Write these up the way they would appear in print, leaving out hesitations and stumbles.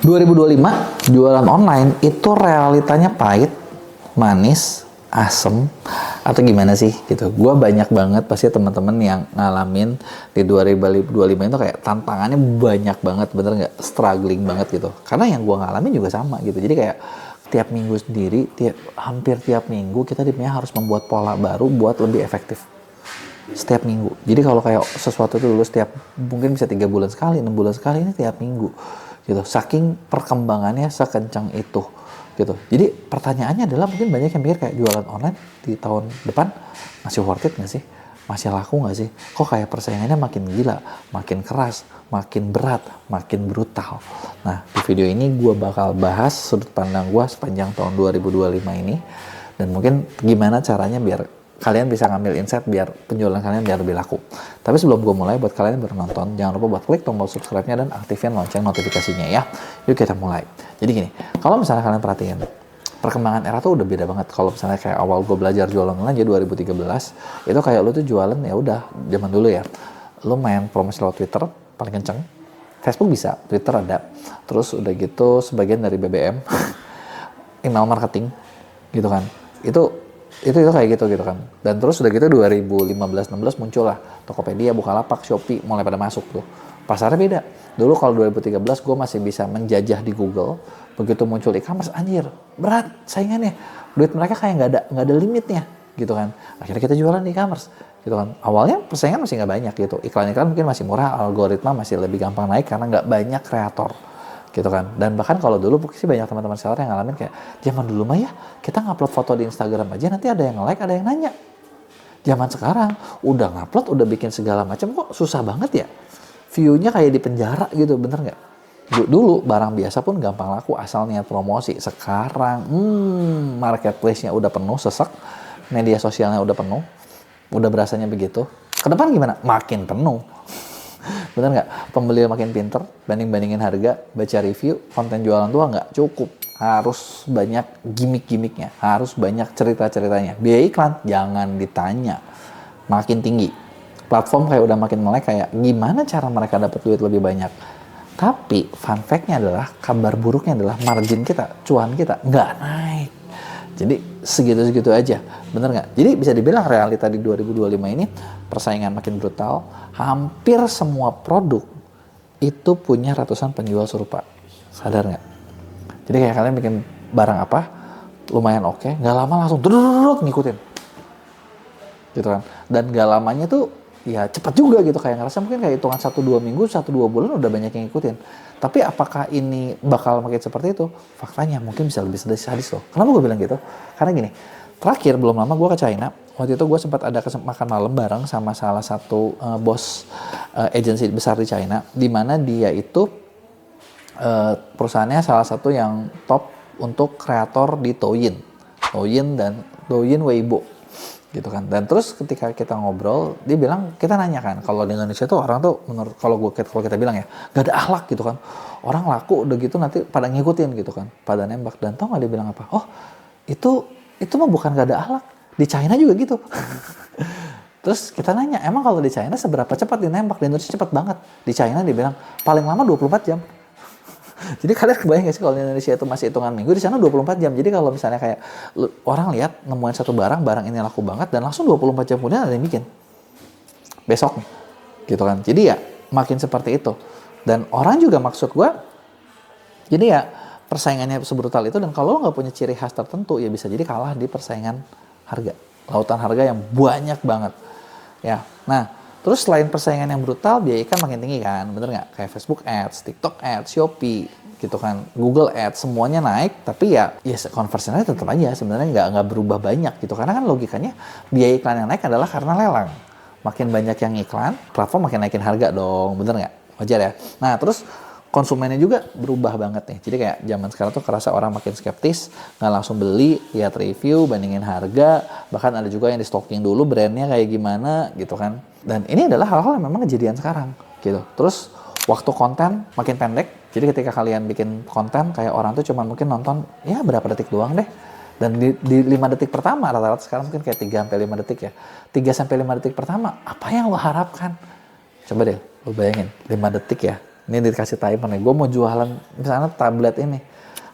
2025 jualan online itu realitanya pahit, manis, asem, atau gimana sih gitu. Gue banyak banget pasti teman-teman yang ngalamin di 2025 itu kayak tantangannya banyak banget, bener nggak? Struggling banget gitu. Karena yang gue ngalamin juga sama gitu. Jadi kayak tiap minggu sendiri, hampir tiap minggu kita harus membuat pola baru buat lebih efektif. Setiap minggu. Jadi kalau kayak sesuatu itu dulu setiap mungkin bisa 3 bulan sekali, 6 bulan sekali, ini tiap minggu gitu. Saking perkembangannya sekencang itu gitu. Jadi pertanyaannya adalah mungkin banyak yang mikir kayak jualan online di tahun depan masih worth it nggak sih? Masih laku nggak sih? Kok kayak persaingannya makin gila, makin keras, makin berat, makin brutal. Nah, di video ini gue bakal bahas sudut pandang gue sepanjang tahun 2025 ini dan mungkin gimana caranya biar kalian bisa ngambil insight biar penjualan kalian biar lebih laku. Tapi sebelum gue mulai, buat kalian yang baru nonton, jangan lupa buat klik tombol subscribe-nya dan aktifin lonceng notifikasinya ya. Yuk kita mulai. Jadi gini, kalau misalnya kalian perhatiin, perkembangan era tuh udah beda banget. Kalau misalnya kayak awal gue belajar jualan online jadi 2013, itu kayak lu tuh jualan ya udah zaman dulu ya. Lu main promosi lewat Twitter paling kenceng. Facebook bisa, Twitter ada. Terus udah gitu sebagian dari BBM, email marketing gitu kan. Itu kayak gitu kan. Dan terus udah gitu 2015-16 muncul lah Tokopedia, Bukalapak, Shopee mulai pada masuk tuh. Pasarnya beda. Dulu kalau 2013 gue masih bisa menjajah di Google. Begitu muncul e-commerce, anjir, berat saingannya. Duit mereka kayak nggak ada limitnya gitu kan. Akhirnya kita jualan di e-commerce gitu kan. Awalnya persaingan masih nggak banyak gitu. Iklan-iklan mungkin masih murah, algoritma masih lebih gampang naik karena nggak banyak kreator gitu kan. Dan bahkan kalau dulu sih banyak teman-teman seller yang ngalamin kayak zaman dulu mah ya kita ngupload foto di Instagram aja nanti ada yang like, ada yang nanya. Zaman sekarang udah ngupload, udah bikin segala macam kok susah banget ya. View-nya kayak di penjara gitu, bener nggak? Dulu barang biasa pun gampang laku asal niat promosi. Sekarang marketplace-nya udah penuh sesek, media sosialnya udah penuh, udah berasanya begitu. Kedepan gimana? Makin penuh. Bener nggak? Pembeli makin pinter, banding-bandingin harga, baca review, konten jualan tua nggak cukup. Harus banyak gimmick-gimmicknya, harus banyak cerita-ceritanya. Biaya iklan, jangan ditanya. Makin tinggi. Platform kayak udah makin melek kayak gimana cara mereka dapat duit lebih banyak. Tapi fun fact-nya adalah, kabar buruknya adalah margin kita, cuan kita nggak naik. Jadi segitu-segitu aja, bener nggak? Jadi bisa dibilang realita di 2025 ini persaingan makin brutal, hampir semua produk itu punya ratusan penjual serupa. Sadar nggak? Jadi kayak kalian bikin barang apa, lumayan oke, nggak lama langsung ngikutin. Gitu kan. Dan nggak lamanya tuh ya cepat juga gitu, kayak ngerasa mungkin kayak hitungan 1-2 minggu, 1-2 bulan udah banyak yang ngikutin. Tapi apakah ini bakal makin seperti itu? Faktanya mungkin bisa lebih sadis loh. Kenapa gue bilang gitu? Karena gini, terakhir belum lama gue ke China. Waktu itu gue sempat ada makan malam bareng sama salah satu bos agensi besar di China, di mana dia itu perusahaannya salah satu yang top untuk kreator di Douyin dan Douyin Weibo gitu kan. Dan terus ketika kita ngobrol, dia bilang, kita nanya kan, kalau di Indonesia tuh orang tuh menurut kalau kita bilang ya, gak ada akhlak gitu kan. Orang laku udah gitu nanti pada ngikutin gitu kan, pada nembak. Dan tau gak dia bilang apa? Oh, itu mah bukan gak ada akhlak. Di China juga gitu. Terus kita nanya, emang kalau di China seberapa cepat dinembak? Di Indonesia cepat banget. Di China dia bilang paling lama 24 jam. Jadi kalian kebayang gak sih kalau di Indonesia itu masih hitungan minggu, di sana 24 jam. Jadi kalau misalnya kayak orang lihat nemuin satu barang ini laku banget dan langsung 24 jam kemudian ada yang bikin. Besok nih. Gitu kan. Jadi ya makin seperti itu. Dan orang juga maksud gue, jadi ya persaingannya sebrutal itu, dan kalau lo gak punya ciri khas tertentu ya bisa jadi kalah di persaingan harga. Lautan harga yang banyak banget. Ya, nah terus selain persaingan yang brutal, biaya iklan makin tinggi kan, bener nggak? Kayak Facebook Ads, TikTok Ads, Shopee, gitu kan, Google Ads, semuanya naik. Tapi ya conversionnya tetap aja sebenarnya nggak berubah banyak gitu. Karena kan logikanya biaya iklan yang naik adalah karena lelang. Makin banyak yang iklan, platform makin naikin harga dong, bener nggak? Wajar ya. Nah terus konsumennya juga berubah banget nih. Jadi kayak zaman sekarang tuh kerasa orang makin skeptis, nggak langsung beli, lihat review, bandingin harga, bahkan ada juga yang di stalking dulu brandnya kayak gimana gitu kan. Dan ini adalah hal-hal yang memang kejadian sekarang gitu. Terus waktu konten makin pendek, jadi ketika kalian bikin konten kayak orang tuh cuma mungkin nonton ya berapa detik doang deh. Dan di 5 detik pertama, rata-rata sekarang mungkin kayak 3-5 detik ya. 3-5 detik pertama, apa yang lo harapkan? Coba deh, lo bayangin, 5 detik ya. Ini dikasih timer nih, gue mau jualan misalnya tablet ini.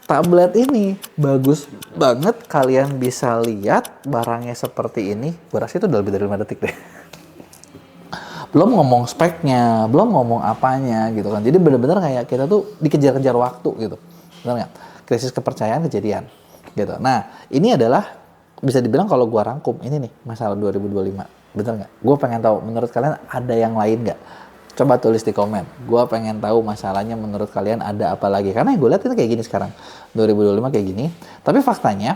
Tablet ini bagus banget, kalian bisa lihat barangnya seperti ini. Gue rasa itu udah lebih dari 5 detik deh. Belum ngomong speknya, belum ngomong apanya gitu kan. Jadi bener-bener kayak kita tuh dikejar-kejar waktu gitu. Bener nggak? Krisis kepercayaan kejadian gitu. Nah, ini adalah bisa dibilang kalau gua rangkum ini nih masalah 2025. Bener nggak? Gua pengen tahu menurut kalian ada yang lain nggak? Coba tulis di komen. Gua pengen tahu masalahnya menurut kalian ada apa lagi. Karena yang gue lihat itu kayak gini sekarang. 2025 kayak gini. Tapi faktanya,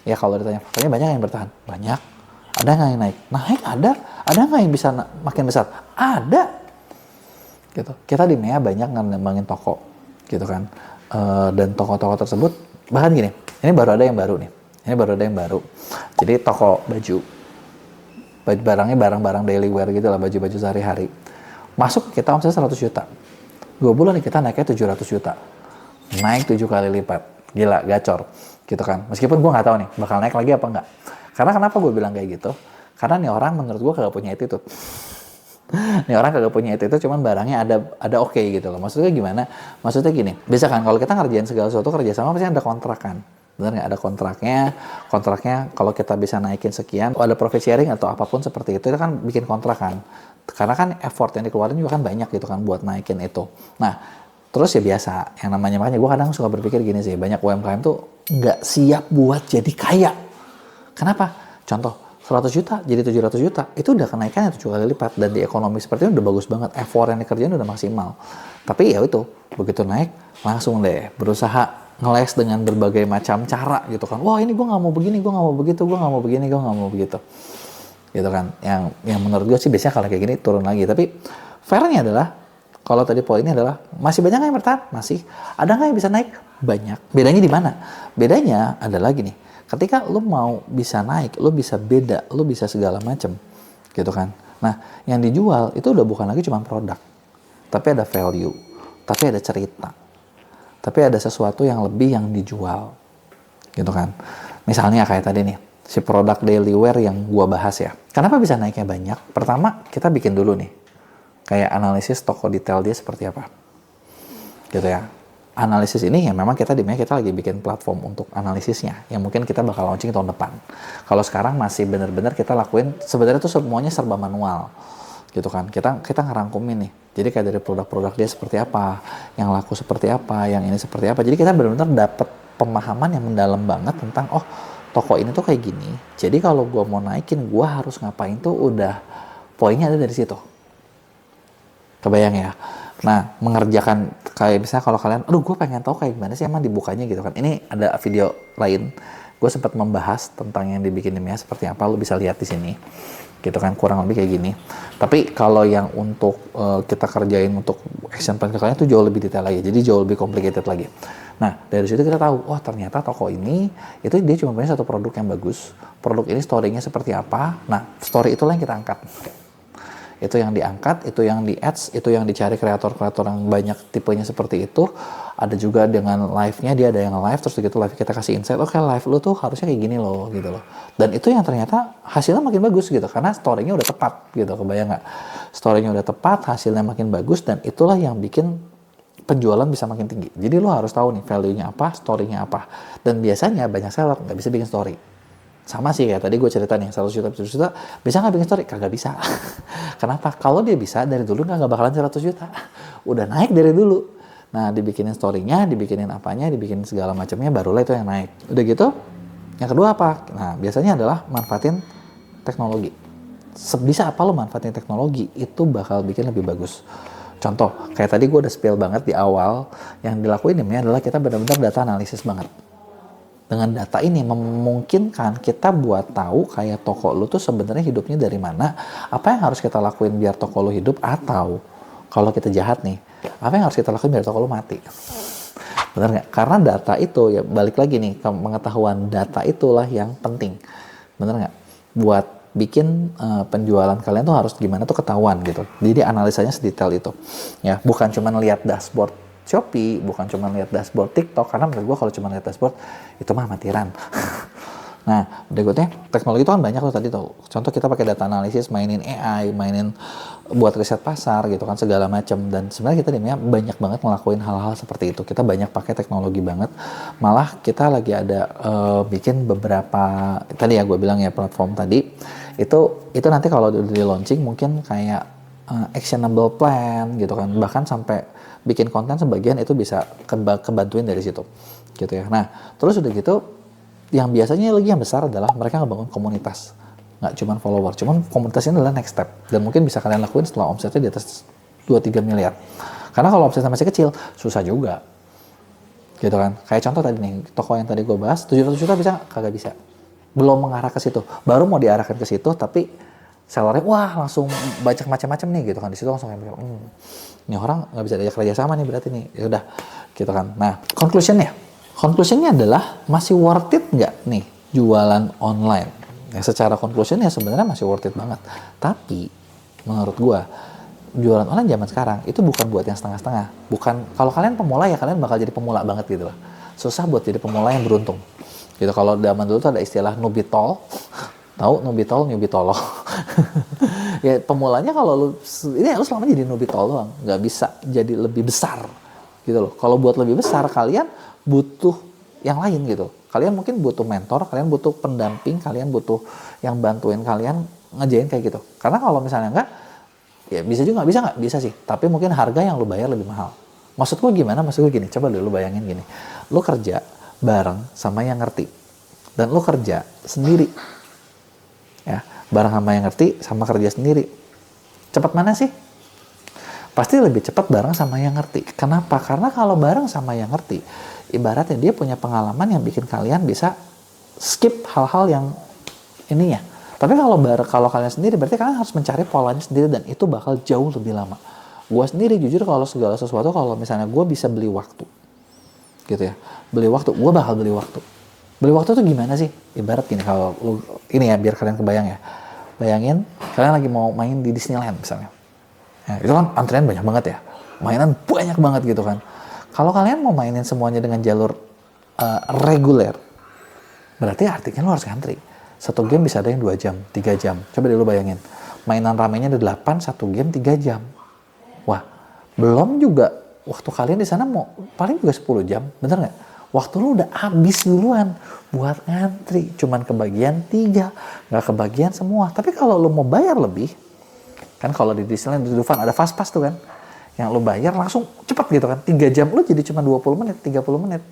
ya kalau ditanya faktanya banyak yang bertahan. Banyak. Ada nggak yang naik? Naik ada. Ada nggak yang bisa makin besar? Ada. Gitu. Kita di MEA banyak ngembangin toko. Gitu kan. Dan toko-toko tersebut, bahkan gini. Ini baru ada yang baru nih. Ini baru ada yang baru. Jadi toko baju. Barangnya barang-barang daily wear gitu lah. Baju-baju sehari-hari. Masuk kita omset 100 juta. 2 bulan nih kita naiknya 700 juta. Naik 7 kali lipat. Gila, gacor. Gitu kan. Meskipun gue nggak tahu nih bakal naik lagi apa enggak. Karena kenapa gue bilang kayak gitu? Karena nih orang menurut gue kagak punya attitude. Nih orang kagak punya attitude, cuman barangnya ada oke gitu loh. Maksudnya gimana? Maksudnya gini, bisa kan kalau kita ngerjain segala sesuatu kerjasama pasti ada kontrak kan. Bener nggak? Ada kontraknya kalau kita bisa naikin sekian, ada profit sharing atau apapun seperti itu kan bikin kontrak kan. Karena kan effort yang dikeluarin juga kan banyak gitu kan buat naikin itu. Nah, terus ya biasa, yang namanya makanya gue kadang suka berpikir gini sih, banyak UMKM tuh nggak siap buat jadi kaya. Kenapa? Contoh, 100 juta jadi 700 juta, itu udah kenaikannya 7 kali lipat, dan di ekonomi seperti ini udah bagus banget, effort yang dikerjain udah maksimal. Tapi ya itu, begitu naik, langsung deh berusaha ngeles dengan berbagai macam cara gitu kan. Wah ini gue nggak mau begini, gue nggak mau begitu, gue nggak mau begini, gue nggak mau begitu. Gitu kan, yang menurut gue sih biasanya kalau kayak gini turun lagi. Tapi fairnya adalah kalau tadi poinnya adalah masih banyak yang bertahan, masih ada nggak yang bisa naik? Banyak. Bedanya di mana? Bedanya adalah gini, ketika lu mau bisa naik, lu bisa beda, lu bisa segala macam, gitu kan. Nah, yang dijual itu udah bukan lagi cuma produk, tapi ada value, tapi ada cerita, tapi ada sesuatu yang lebih yang dijual, gitu kan. Misalnya kayak tadi nih, si produk daily wear yang gua bahas ya. Kenapa bisa naiknya banyak? Pertama, kita bikin dulu nih, kayak analisis toko detail dia seperti apa, gitu ya. Analisis ini ya memang kita lagi bikin platform untuk analisisnya, yang mungkin kita bakal launching tahun depan. Kalau sekarang masih benar-benar kita lakuin, sebenarnya tuh semuanya serba manual, gitu kan. Kita ngerangkumin nih. Jadi kayak dari produk-produk dia seperti apa, yang laku seperti apa, yang ini seperti apa. Jadi kita benar-benar dapat pemahaman yang mendalam banget tentang toko ini tuh kayak gini. Jadi kalau gue mau naikin, gue harus ngapain tuh udah poinnya ada dari situ. Kebayang ya? Nah, mengerjakan kayak misalnya kalau kalian, gue pengen tahu kayak gimana sih emang dibukanya gitu kan. Ini ada video lain. Gue sempat membahas tentang yang dibikin di MEA seperti apa. Lu bisa lihat di sini. Gitu kan, kurang lebih kayak gini. Tapi kalau yang untuk kita kerjain untuk action plan ke kalian itu jauh lebih detail lagi. Jadi jauh lebih complicated lagi. Nah, dari situ kita tahu, ternyata toko ini, itu dia cuma punya satu produk yang bagus. Produk ini story-nya seperti apa. Nah, story itulah yang kita angkat. Itu yang diangkat, itu yang di ads, itu yang dicari kreator-kreator yang banyak tipenya seperti itu. Ada juga dengan live-nya, dia ada yang live, terus begitu live kita kasih insight, oke, live lu tuh harusnya kayak gini loh, gitu loh. Dan itu yang ternyata hasilnya makin bagus gitu, karena story-nya udah tepat gitu, kebayang nggak? Story-nya udah tepat, hasilnya makin bagus, dan itulah yang bikin penjualan bisa makin tinggi. Jadi lo harus tahu nih value-nya apa, story-nya apa. Dan biasanya banyak seller nggak bisa bikin story. Sama sih kayak tadi gue cerita nih, 100 juta, bisa nggak bikin story? Kagak bisa. Kenapa? Kalau dia bisa, dari dulu nggak bakalan 100 juta. Udah naik dari dulu. Nah, dibikinin story-nya, dibikinin apanya, dibikinin segala macamnya, barulah itu yang naik. Udah gitu, yang kedua apa? Nah, biasanya adalah manfaatin teknologi. Sebisa apa lo manfaatin teknologi, itu bakal bikin lebih bagus. Contoh, kayak tadi gue udah spill banget di awal, yang dilakuin ini adalah kita benar-benar data analisis banget. Dengan data ini memungkinkan kita buat tahu kayak toko lu tuh sebenarnya hidupnya dari mana, apa yang harus kita lakuin biar toko lu hidup, atau kalau kita jahat nih, apa yang harus kita lakuin biar toko lu mati. Benar nggak? Karena data itu, ya balik lagi nih, pengetahuan data itulah yang penting. Benar nggak? Buat bikin penjualan kalian tuh harus gimana tuh ketahuan gitu. Jadi analisanya sedetail itu. Ya, bukan cuma lihat dashboard Shopee, bukan cuma lihat dashboard TikTok, karena menurut gue kalau cuma lihat dashboard itu mah matiran. Nah, berikutnya teknologi itu kan banyak tuh tadi tuh. Contoh kita pakai data analisis, mainin AI, mainin buat riset pasar gitu kan segala macam. Dan sebenarnya kita dimana banyak banget ngelakuin hal-hal seperti itu. Kita banyak pakai teknologi banget. Malah kita lagi ada bikin beberapa tadi ya gue bilang ya platform tadi itu nanti kalau udah di launching mungkin kayak actionable plan gitu kan. Bahkan sampai bikin konten sebagian itu bisa kebantuin dari situ gitu ya. Nah, terus udah gitu yang biasanya lagi yang besar adalah mereka ngebangun komunitas, nggak cuman follower, cuman komunitas ini adalah next step dan mungkin bisa kalian lakuin setelah omsetnya di atas 2-3 miliar. Karena kalau omsetnya masih kecil susah juga gitu kan. Kayak contoh tadi nih toko yang tadi gue bahas 700 juta bisa kagak bisa, belum mengarah ke situ, baru mau diarahkan ke situ tapi sellernya wah langsung banyak macam-macam nih gitu kan. Di situ langsung kayak ini orang nggak bisa diajak kerja sama nih berarti nih, ya udah gitu kan. Nah conclusionnya adalah masih worth it nggak nih jualan online? Ya, secara conclusionnya sebenarnya masih worth it banget. Tapi menurut gua jualan online zaman sekarang itu bukan buat yang setengah-setengah. Bukan kalau kalian pemula ya kalian bakal jadi pemula banget gitu loh. Susah buat jadi pemula yang beruntung. Gitu kalau zaman dulu tuh ada istilah newbie tol. Tahu newbie tolo. Ya pemulanya kalau lu selama jadi newbie tol doang, nggak bisa jadi lebih besar gitu loh. Kalau buat lebih besar kalian butuh yang lain gitu. Kalian mungkin butuh mentor, kalian butuh pendamping, kalian butuh yang bantuin kalian ngejain kayak gitu. Karena kalau misalnya enggak, ya bisa juga nggak bisa sih. Tapi mungkin harga yang lu bayar lebih mahal. Maksud gue gimana? Maksud gue gini, coba dulu bayangin gini. Lu kerja bareng sama yang ngerti. Dan lu kerja sendiri. Ya, bareng sama yang ngerti, sama kerja sendiri. Cepat mana sih? Pasti lebih cepat bareng sama yang ngerti. Kenapa? Karena kalau bareng sama yang ngerti, ibaratnya dia punya pengalaman yang bikin kalian bisa skip hal-hal yang ininya. Tapi kalau kalian sendiri, berarti kalian harus mencari polanya sendiri dan itu bakal jauh lebih lama. Gue sendiri jujur kalau segala sesuatu, kalau misalnya gue bisa beli waktu, gitu ya, beli waktu, gue bakal beli waktu. Beli waktu tuh gimana sih? Ibarat gini, kalau ini ya biar kalian kebayang ya. Bayangin kalian lagi mau main di Disneyland misalnya. Ya, itu kan antrian banyak banget ya, mainan banyak banget gitu kan. Kalau kalian mau mainin semuanya dengan jalur reguler, berarti artinya lo harus ngantri. Satu game bisa ada yang 2 jam, 3 jam. Coba dulu bayangin, mainan ramenya ada 8, satu game 3 jam. Wah, belum juga waktu kalian di sana mau paling juga 10 jam, bener nggak? Waktu lu udah habis duluan buat ngantri, cuman kebagian 3, nggak kebagian semua. Tapi kalau lu mau bayar lebih, kan kalau di Disneyland di Dufan ada fast pass tuh kan, yang lu bayar langsung cepet gitu kan, 3 jam lu jadi cuma 20 menit, 30 menit.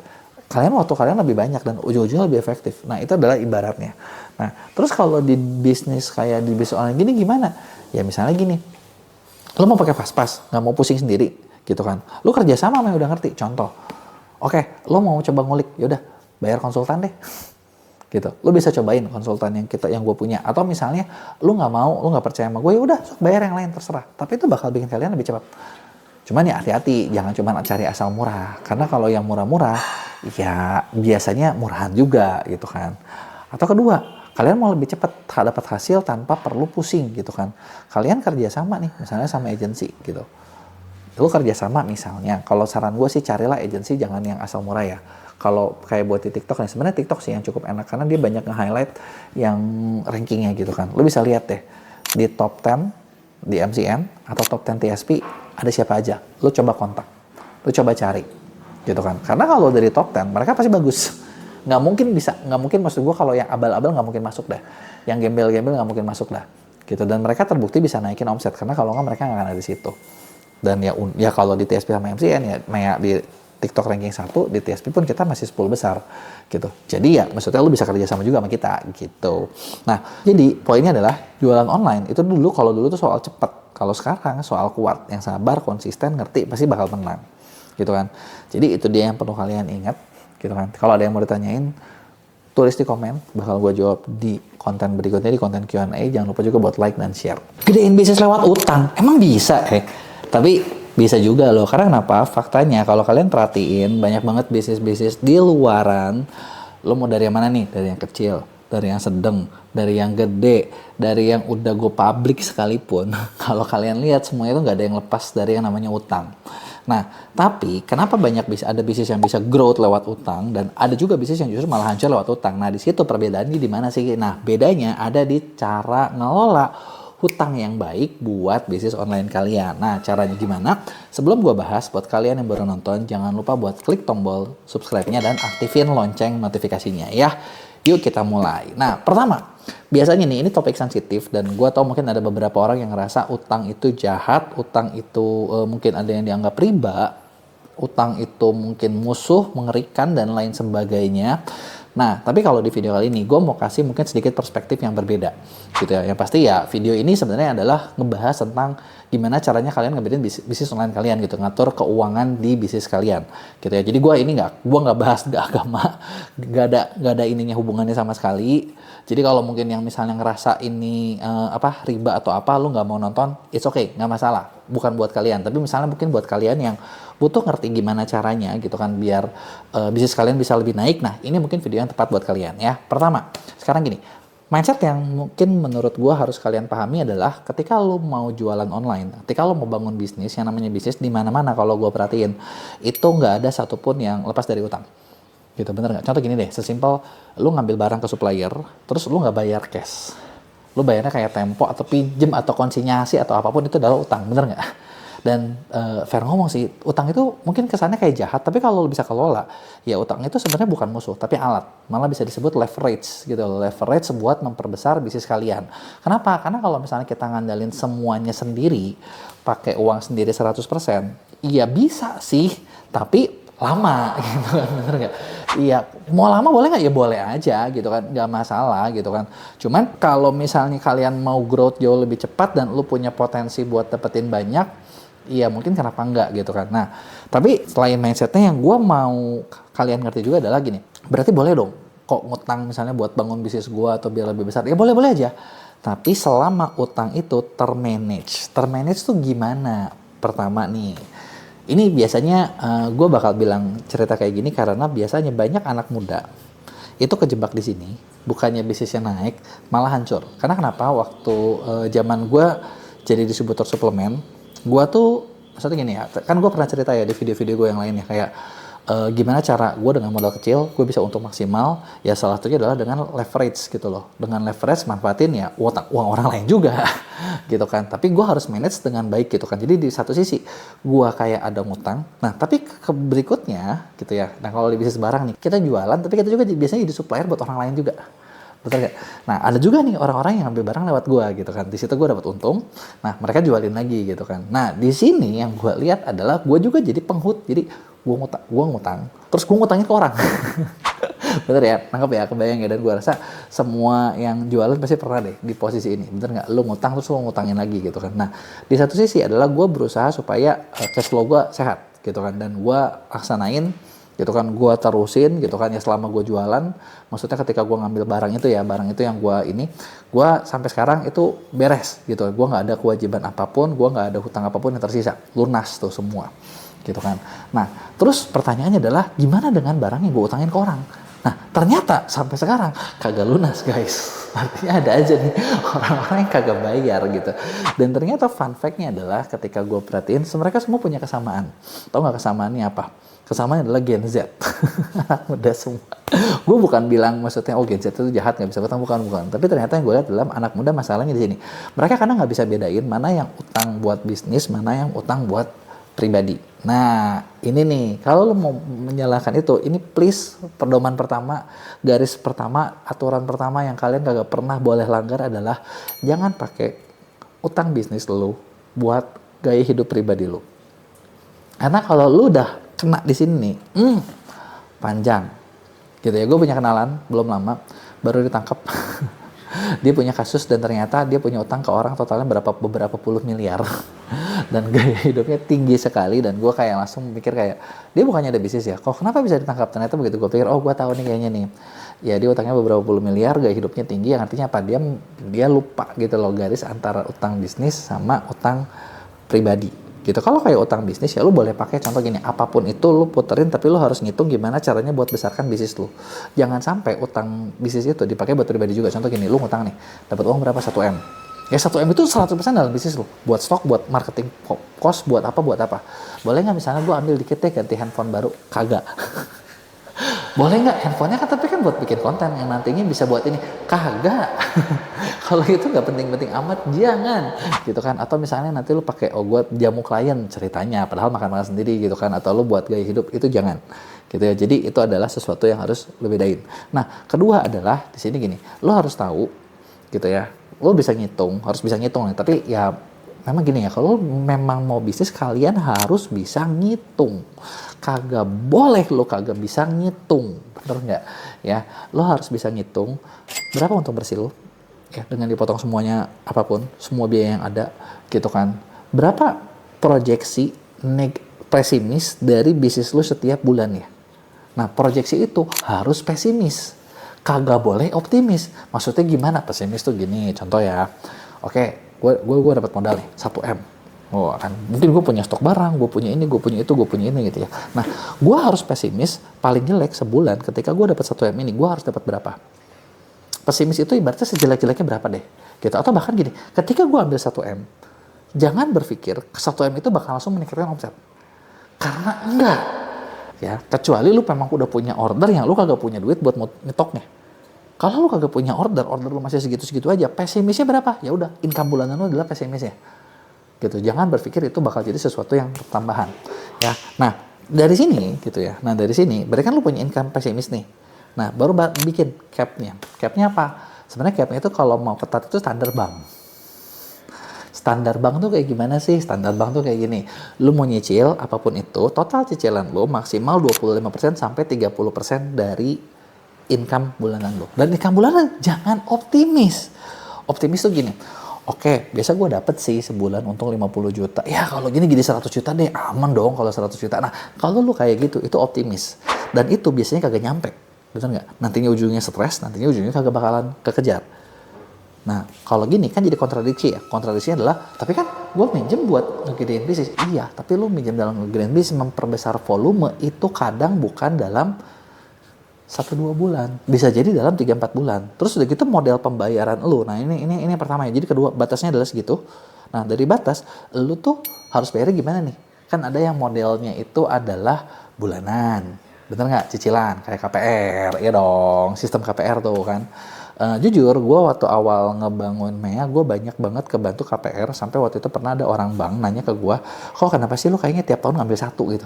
Waktu kalian lebih banyak dan ujung-ujungnya lebih efektif. Nah itu adalah ibaratnya. Nah terus kalau di bisnis kayak di bisnis online gini gimana? Ya misalnya gini, lu mau pakai fast pass, nggak mau pusing sendiri gitu kan. Lu kerja sama yang udah ngerti, contoh. Oke, lu mau coba ngulik, yaudah bayar konsultan deh. Gitu. Lu bisa cobain konsultan yang gue punya, atau misalnya lu nggak percaya sama gue, ya udah bayar yang lain terserah. Tapi itu bakal bikin kalian lebih cepat. Cuman ya hati-hati, jangan cuma cari asal murah, karena kalau yang murah-murah ya biasanya murahan juga gitu kan. Atau kedua, kalian mau lebih cepat dapat hasil tanpa perlu pusing gitu kan. Kalian kerja sama nih, misalnya sama agensi gitu. Lu kerja sama misalnya, kalau saran gue sih carilah agensi jangan yang asal murah ya. Kalau kayak buat di TikTok nih, sebenarnya TikTok sih yang cukup enak karena dia banyak nge-highlight yang rankingnya gitu kan. Lu bisa lihat deh di top 10 di MCN atau top 10 TSP ada siapa aja. Lu coba kontak, lu coba cari gitu kan. Karena kalau dari top 10 mereka pasti bagus. Nggak mungkin maksud gue kalau yang abal-abal nggak mungkin masuk dah. Yang gembel-gembel nggak mungkin masuk dah. Gitu, dan mereka terbukti bisa naikin omset karena kalau nggak mereka nggak ada di situ. Dan ya kalau di TSP sama MCN ya di TikTok ranking 1, di TSP pun kita masih 10 besar gitu. Jadi ya maksudnya lu bisa kerja sama juga sama kita gitu. Nah, jadi poinnya adalah jualan online itu kalau dulu tuh soal cepat. Kalau sekarang soal kuat, yang sabar, konsisten, ngerti pasti bakal menang. Gitu kan. Jadi itu dia yang perlu kalian ingat gitu kan. Kalau ada yang mau ditanyain, tulis di komen, bakal gue jawab di konten berikutnya, di konten Q&A. Jangan lupa juga buat like dan share. Gedein bisnis lewat utang, emang bisa tapi bisa juga loh, karena kenapa? Faktanya kalau kalian perhatiin banyak banget bisnis-bisnis di luaran. Lo mau dari yang mana nih? Dari yang kecil, dari yang sedang, dari yang gede, dari yang udah go public sekalipun. Kalau kalian lihat semuanya itu nggak ada yang lepas dari yang namanya utang. Nah, tapi kenapa ada bisnis yang bisa growth lewat utang dan ada juga bisnis yang justru malah hancur lewat utang. Nah, di situ perbedaannya di mana sih? Nah, bedanya ada di cara ngelola hutang yang baik buat bisnis online kalian. Nah, caranya gimana? Sebelum gua bahas, buat kalian yang baru nonton, jangan lupa buat klik tombol subscribe-nya dan aktifin lonceng notifikasinya ya. Yuk kita mulai. Nah, pertama, biasanya nih, ini topik sensitif dan gue tau mungkin ada beberapa orang yang ngerasa utang itu jahat, utang itu mungkin ada yang dianggap riba, utang itu mungkin musuh, mengerikan, dan lain sebagainya. Nah, tapi kalau di video kali ini, gue mau kasih mungkin sedikit perspektif yang berbeda, gitu ya. Yang pasti ya, video ini sebenarnya adalah ngebahas tentang gimana caranya kalian ngebedain bisnis online kalian, gitu, ngatur keuangan di bisnis kalian, gitu ya. Jadi gue nggak bahas agama, nggak ada ininya hubungannya sama sekali. Jadi kalau mungkin yang misalnya ngerasa ini riba atau apa, lu nggak mau nonton, it's okay, nggak masalah. Bukan buat kalian, tapi misalnya mungkin buat kalian yang butuh ngerti gimana caranya gitu kan biar bisnis kalian bisa lebih naik. Nah, ini mungkin video yang tepat buat kalian ya. Pertama, sekarang gini, mindset yang mungkin menurut gue harus kalian pahami adalah ketika lo mau jualan online, ketika lo mau bangun bisnis, yang namanya bisnis di mana-mana kalau gue perhatiin itu nggak ada satupun yang lepas dari utang. Gitu, bener nggak? Contoh gini deh, sesimpel lu ngambil barang ke supplier, terus lu nggak bayar cash. Lu bayarnya kayak tempo atau pinjem atau konsinyasi atau apapun, itu adalah utang, bener nggak? Dan fair ngomong sih, utang itu mungkin kesannya kayak jahat, tapi kalau lu bisa kelola, ya utang itu sebenarnya bukan musuh, tapi alat. Malah bisa disebut leverage gitu, leverage buat memperbesar bisnis kalian. Kenapa? Karena kalau misalnya kita ngandalin semuanya sendiri, pakai uang sendiri 100%, iya bisa sih, tapi lama gitu kan, bener nggak? Iya, mau lama boleh nggak? Ya boleh aja gitu kan, nggak masalah gitu kan. Cuman kalau misalnya kalian mau growth jauh lebih cepat dan lu punya potensi buat dapetin banyak, iya mungkin kenapa enggak gitu kan. Nah, tapi selain mindsetnya yang gue mau kalian ngerti juga adalah gini, berarti boleh dong kok ngutang misalnya buat bangun bisnis gue atau biar lebih besar, ya boleh-boleh aja. Tapi selama utang itu termanage tuh gimana? Pertama nih, ini biasanya gue bakal bilang cerita kayak gini karena biasanya banyak anak muda itu kejebak di sini, bukannya bisnisnya naik, malah hancur. Karena kenapa? Waktu zaman gue jadi distributor suplemen, gue tuh maksudnya gini ya, kan gue pernah cerita ya di video-video gue yang lainnya kayak gimana cara gue dengan modal kecil gue bisa untung maksimal. Ya salah satunya adalah dengan leverage gitu loh. Dengan leverage manfaatin ya uang orang lain juga gitu kan. Tapi gue harus manage dengan baik gitu kan. Jadi di satu sisi gue kayak ada ngutang. Nah tapi berikutnya gitu ya. Nah kalau di bisnis barang nih, kita jualan tapi kita juga biasanya jadi supplier buat orang lain juga. Betul gak? Nah ada juga nih orang-orang yang ambil barang lewat gue gitu kan. Di situ gue dapat untung. Nah mereka jualin lagi gitu kan. Nah di sini yang gue lihat adalah gue juga jadi penghut. Jadi gue ngutang, terus gue ngutangin ke orang. Bener ya, nangkep ya, kebayang ya. Dan gue rasa semua yang jualan pasti pernah deh di posisi ini, bener nggak? Lu ngutang terus lu ngutangin lagi gitu kan. Nah di satu sisi adalah gue berusaha supaya cash flow gue sehat gitu kan, dan gue laksanain gitu kan, gue terusin gitu kan ya selama gue jualan. Maksudnya ketika gue ngambil barang itu yang gue sampai sekarang itu beres gitu. Gue nggak ada kewajiban apapun, gue nggak ada hutang apapun yang tersisa, lunas tuh semua gitu kan. Nah terus pertanyaannya adalah gimana dengan barang yang gue utangin ke orang? Nah ternyata sampai sekarang kagak lunas guys. Artinya ada aja nih orang-orang yang kagak bayar gitu. Dan ternyata fun fact-nya adalah ketika gue perhatiin mereka semua punya kesamaan. Tahu nggak kesamaannya apa? Kesamaannya adalah Gen Z. Anak muda semua. Gue bukan bilang maksudnya Gen Z itu jahat nggak bisa utang, bukan. Tapi ternyata yang gue lihat dalam anak muda masalahnya di sini. Mereka kadang nggak bisa bedain mana yang utang buat bisnis, mana yang utang buat pribadi. Nah ini nih, kalau lo mau menyalahkan itu, ini please pedoman pertama, garis pertama, aturan pertama yang kalian kagak pernah boleh langgar adalah jangan pakai utang bisnis lo buat gaya hidup pribadi lo. Karena kalau lo udah kena di sini nih, panjang gitu ya. Gue punya kenalan belum lama baru ditangkap. Dia punya kasus dan ternyata dia punya utang ke orang totalnya beberapa puluh miliar. Dan gaya hidupnya tinggi sekali. Dan gue kayak langsung mikir kayak, dia bukannya ada bisnis ya, kok kenapa bisa ditangkap? Ternyata begitu gue pikir, gue tahu nih kayaknya nih, ya dia utangnya beberapa puluh miliar, gaya hidupnya tinggi. Yang artinya apa? Dia lupa gitu loh garis antara utang bisnis sama utang pribadi gitu. Kalau kayak utang bisnis ya lu boleh pakai contoh gini, apapun itu lu puterin, tapi lu harus ngitung gimana caranya buat besarkan bisnis lu. Jangan sampai utang bisnis itu dipakai buat pribadi juga. Contoh gini, lu ngutang nih, dapat uang berapa? 1M. Ya 1M itu 100% dalam bisnis lo. Buat stok, buat marketing cost, buat apa. Boleh nggak misalnya gue ambil dikit deh ganti handphone baru? Kagak. Boleh nggak handphonenya kan tapi kan buat bikin konten yang nantinya bisa buat ini? Kagak. Kalau itu nggak penting-penting amat, jangan gitu kan. Atau misalnya nanti lu pakai gue jamu klien ceritanya, padahal makan-makan sendiri gitu kan. Atau lu buat gaya hidup, itu jangan gitu ya. Jadi itu adalah sesuatu yang harus lu bedain. Nah kedua adalah di sini gini, lu harus tahu gitu ya. Lu bisa ngitung, harus bisa ngitung nih. Tapi ya memang gini ya, kalau memang mau bisnis kalian harus bisa ngitung. Kagak boleh lo kagak bisa ngitung, bener nggak? Ya, lo harus bisa ngitung berapa untung bersih lo, ya dengan dipotong semuanya apapun, semua biaya yang ada, gitu kan? Berapa proyeksi pesimis dari bisnis lo setiap bulannya? Nah, proyeksi itu harus pesimis, kagak boleh optimis. Maksudnya gimana? Pesimis tuh gini, contoh ya. Oke, gue dapat modal nih 1M. Oh kan, mungkin gue punya stok barang, gue punya ini, gue punya itu, gue punya ini gitu ya. Nah, gue harus pesimis paling jelek sebulan ketika gue dapat 1M ini, gue harus dapat berapa? Pesimis itu ibaratnya sejelek-jeleknya berapa deh? Gitu. Atau bahkan gini, ketika gue ambil 1M, jangan berpikir 1M itu bakal langsung meningkatkan omset. Karena enggak. Ya, kecuali lu memang udah punya order yang lu kagak punya duit buat nyetoknya. Kalau lu kagak punya order lu masih segitu-segitu aja, pesimisnya berapa? Ya udah, income bulanan lu adalah pesimisnya. Gitu. Jangan berpikir itu bakal jadi sesuatu yang tambahan. Ya. Nah, dari sini gitu ya. Nah, dari sini berarti kan lu punya income pesimis nih. Nah, baru bikin cap-nya. Cap-nya apa? Sebenarnya cap-nya itu kalau mau ketat itu standar bank. Standar bank tuh kayak gimana sih? Standar bank tuh kayak gini. Lu mau nyicil apapun itu, total cicilan lu maksimal 25% sampai 30% dari income bulanan lo. Dan income bulanan jangan optimis. Optimis tuh gini, oke, biasa gue dapet sih sebulan untung 50 juta. Ya kalau gini jadi 100 juta deh, aman dong kalau 100 juta. Nah, kalau lu kayak gitu, itu optimis. Dan itu biasanya kagak nyampe. Bener nggak? Nantinya ujungnya stres, nantinya ujungnya kagak bakalan kekejar. Nah, kalau gini kan jadi kontradiksi ya. Kontradiksinya adalah, tapi kan gue minjem buat ngegedein bisnis. Iya, tapi lu minjem dalam ngegedein bisnis, memperbesar volume, itu kadang bukan dalam 1-2 bulan, bisa jadi dalam 3-4 bulan. Terus udah gitu model pembayaran lu. Nah, ini yang pertama ya. Jadi kedua, batasnya adalah segitu. Nah, dari batas lu tuh harus bayarnya gimana nih? Kan ada yang modelnya itu adalah bulanan. Bener nggak? Cicilan kayak KPR. Ya dong, sistem KPR tuh kan. Jujur, gue waktu awal ngebangun Mea, gue banyak banget kebantu KPR. Sampai waktu itu pernah ada orang bank nanya ke gue, kok kenapa sih lu kayaknya tiap tahun ngambil satu gitu?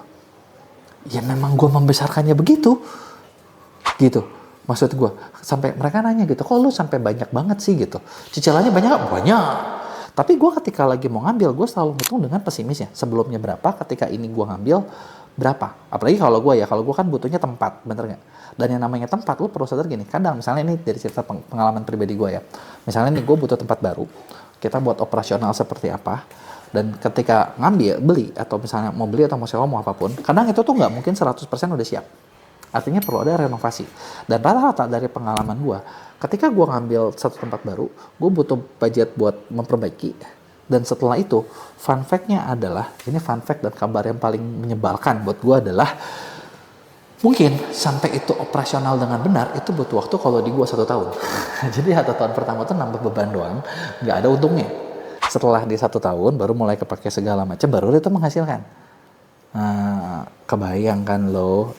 Ya memang gue membesarkannya begitu. Gitu, maksud gue, sampai mereka nanya gitu, kok lu sampai banyak banget sih gitu, cicilannya banyak gak? Banyak. Tapi gue ketika lagi mau ngambil, gue selalu ngitung dengan pesimisnya, sebelumnya berapa, ketika ini gue ngambil berapa. Apalagi kalau gue kan butuhnya tempat, bener nggak? Dan yang namanya tempat, lu perlu sadar gini, kadang misalnya ini dari cerita pengalaman pribadi gue ya, misalnya nih gue butuh tempat baru, kita buat operasional seperti apa, dan ketika beli, atau misalnya mau beli atau mau sewa mau apapun, kadang itu tuh nggak mungkin 100% udah siap. Artinya perlu ada renovasi. Dan rata-rata dari pengalaman gue, ketika gue ngambil satu tempat baru, gue butuh budget buat memperbaiki. Dan setelah itu, fun fact-nya adalah, ini fun fact dan kabar yang paling menyebalkan buat gue adalah, mungkin sampai itu operasional dengan benar, itu butuh waktu kalau di gue 1 tahun. Jadi 1 tahun pertama tuh nambah beban doang, nggak ada untungnya. Setelah di 1 tahun, baru mulai kepake segala macam, baru itu menghasilkan. Kebayang kan lo.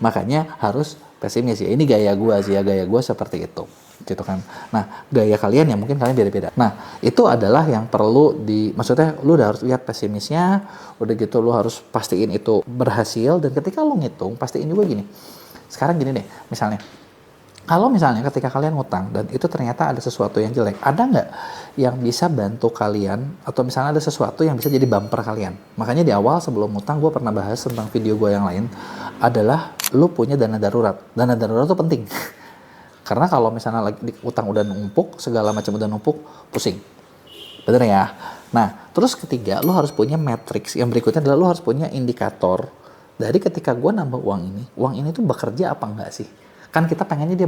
Makanya harus pesimis ya. Ini gaya gue sih ya, gaya gue seperti itu gitu kan. Nah, gaya kalian ya mungkin kalian beda-beda. Nah, itu adalah yang perlu maksudnya lu udah harus lihat pesimisnya, udah gitu lu harus pastiin itu berhasil. Dan ketika lu ngitung, pastiin juga gini, sekarang gini deh, misalnya kalau misalnya ketika kalian ngutang dan itu ternyata ada sesuatu yang jelek, ada nggak yang bisa bantu kalian, atau misalnya ada sesuatu yang bisa jadi bumper kalian? Makanya di awal sebelum ngutang gue pernah bahas tentang video gue yang lain, adalah lu punya dana darurat. Dana darurat itu penting. Karena kalau misalnya lagi utang udah numpuk, segala macam udah numpuk, pusing. Bener ya? Nah, terus ketiga, lu harus punya matriks. Yang berikutnya adalah lu harus punya indikator dari ketika gue nambah uang ini tuh bekerja apa enggak sih? Kan kita pengennya dia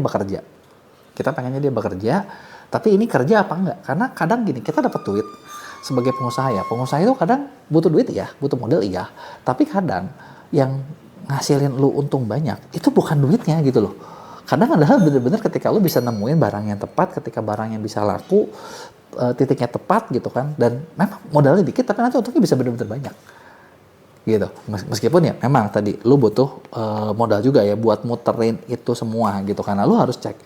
bekerja. Tapi ini kerja apa enggak? Karena kadang gini, kita dapat duit sebagai pengusaha ya. Pengusaha itu kadang butuh duit ya, butuh modal iya. Tapi kadang yang ngasilin lu untung banyak, itu bukan duitnya gitu loh. Kadang adalah bener-bener ketika lu bisa nemuin barang yang tepat, ketika barang yang bisa laku, titiknya tepat gitu kan, dan memang modalnya dikit tapi nanti untungnya bisa bener-bener banyak gitu. Meskipun ya memang tadi lu butuh modal juga ya buat muterin itu semua gitu, karena lu harus cek.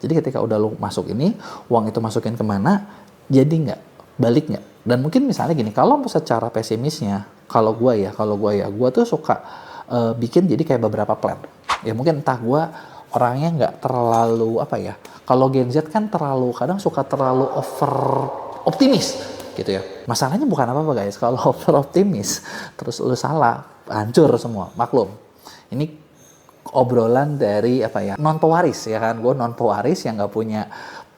Jadi ketika udah lu masuk ini, uang itu masukin kemana, jadi nggak, balik nggak. Dan mungkin misalnya gini, kalau secara pesimisnya, kalau gue tuh suka bikin jadi kayak beberapa plan. Ya mungkin entah gue orangnya nggak terlalu apa ya, kalau Gen Z kan kadang suka terlalu over optimis gitu ya. Masalahnya bukan apa-apa guys, kalau over optimis terus lu salah, hancur semua, maklum. Ini obrolan dari apa ya, non pewaris ya kan, gue non pewaris yang nggak punya